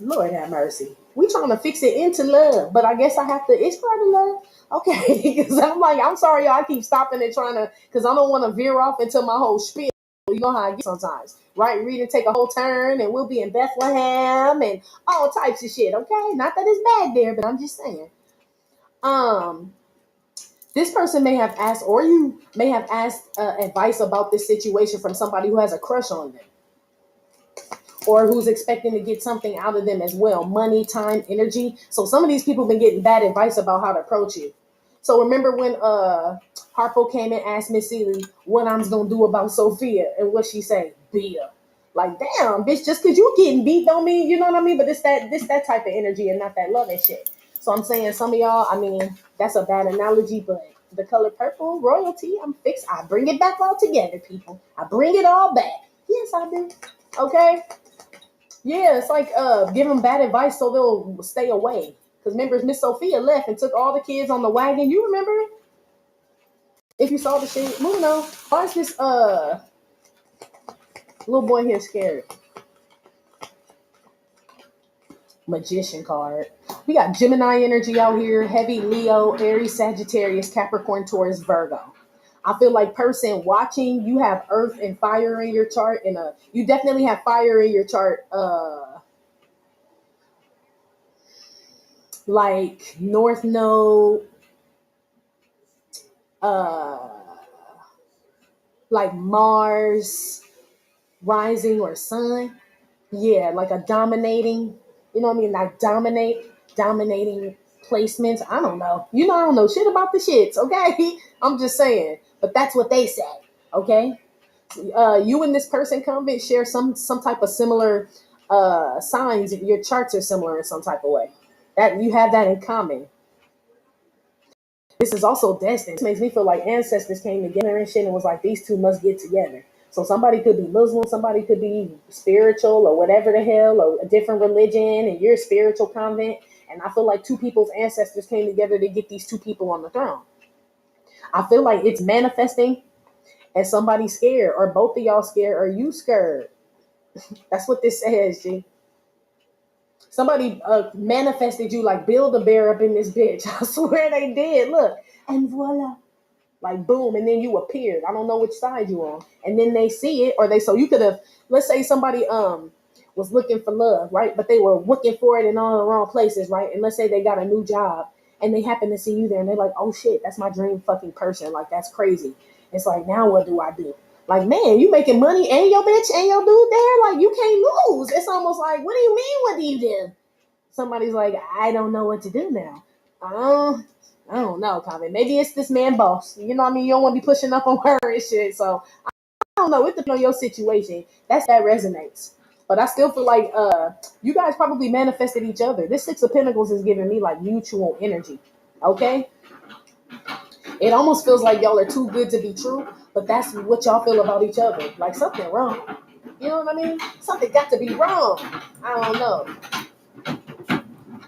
Lord have mercy. We trying to fix it into love, but I guess I have to. It's part of love, okay? Because I'm like, I'm sorry, y'all. I keep stopping and trying to, because I don't want to veer off into my whole spiel. You know how I get sometimes, right? Read and take a whole turn, and we'll be in Bethlehem and all types of shit. Okay, not that it's bad there, but I'm just saying. Um, this person may have asked, or you may have asked advice about this situation from somebody who has a crush on them, or who's expecting to get something out of them as well. Money, time, energy. So some of these people have been getting bad advice about how to approach you. So remember when Harpo came and asked Miss Seeley what I'm gonna do about Sophia, and what she say? Beat her. Like, damn, bitch, just cause you getting beat don't mean, you know what I mean? But this that type of energy and not that love and shit. So I'm saying some of y'all, I mean, that's a bad analogy, but the color purple, royalty, I'm fixed. I bring it back all together, people. I bring it all back. Yes, I do. Okay? Yeah, it's like give them bad advice so they'll stay away. Because remember, Miss Sophia left and took all the kids on the wagon. You remember? If you saw the shit, moving on. Why is this little boy here scared? Magician card. We got Gemini energy out here, heavy Leo, Aries, Sagittarius, Capricorn, Taurus, Virgo. I feel like person watching, you have Earth and fire in your chart, and you definitely have fire in your chart. Like North Node, uh, like Mars rising or sun. Yeah, like a dominating, you know what I mean? Like dominating placements. I don't know. You know, I don't know shit about the shits, okay? I'm just saying. But that's what they say, okay? You and this person, Convent, share some type of similar signs. Your charts are similar in some type of way. That you have that in common. This is also destined. This makes me feel like ancestors came together and shit and was like, these two must get together. So somebody could be Muslim, somebody could be spiritual or whatever the hell, or a different religion, and you're a spiritual convent. And I feel like two people's ancestors came together to get these two people on the throne. I feel like it's manifesting and somebody's scared, or both of y'all scared, or you scared. That's what this says, G. Somebody manifested you like build a bear up in this bitch. I swear they did. Look, and voila. Like boom, and then you appeared. I don't know which side you on. And then they see it, or they so you could have, let's say somebody was looking for love, right? But they were looking for it in all the wrong places, right? And let's say they got a new job and they happen to see you there and they're like, oh shit, that's my dream fucking person. Like, that's crazy. It's like, now what do I do? Like, man, you making money and your bitch and your dude there? Like, you can't lose. It's almost like, what do you mean, what do you do? Somebody's like, I don't know what to do now. I don't know, Common. Maybe it's this man boss. You know what I mean? You don't want to be pushing up on her and shit. So, I don't know. It depends on your situation. That resonates. But I still feel like you guys probably manifested each other. This Six of Pentacles is giving me like mutual energy. Okay? It almost feels like y'all are too good to be true, but that's what y'all feel about each other. Like something wrong. You know what I mean? Something got to be wrong. I don't know.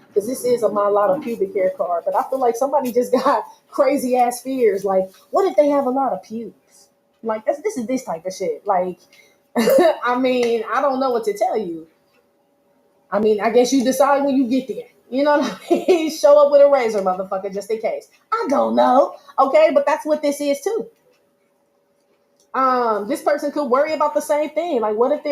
Because this is a my lot of pubic hair card, but I feel like somebody just got crazy ass fears. Like, what if they have a lot of pubes? Like, this is this type of shit. Like, I mean, I don't know what to tell you. I mean, I guess you decide when you get there. You know what I mean? Show up with a razor, motherfucker, just in case. I don't know. Okay, but that's what this is too. This person could worry about the same thing. Like, what if they're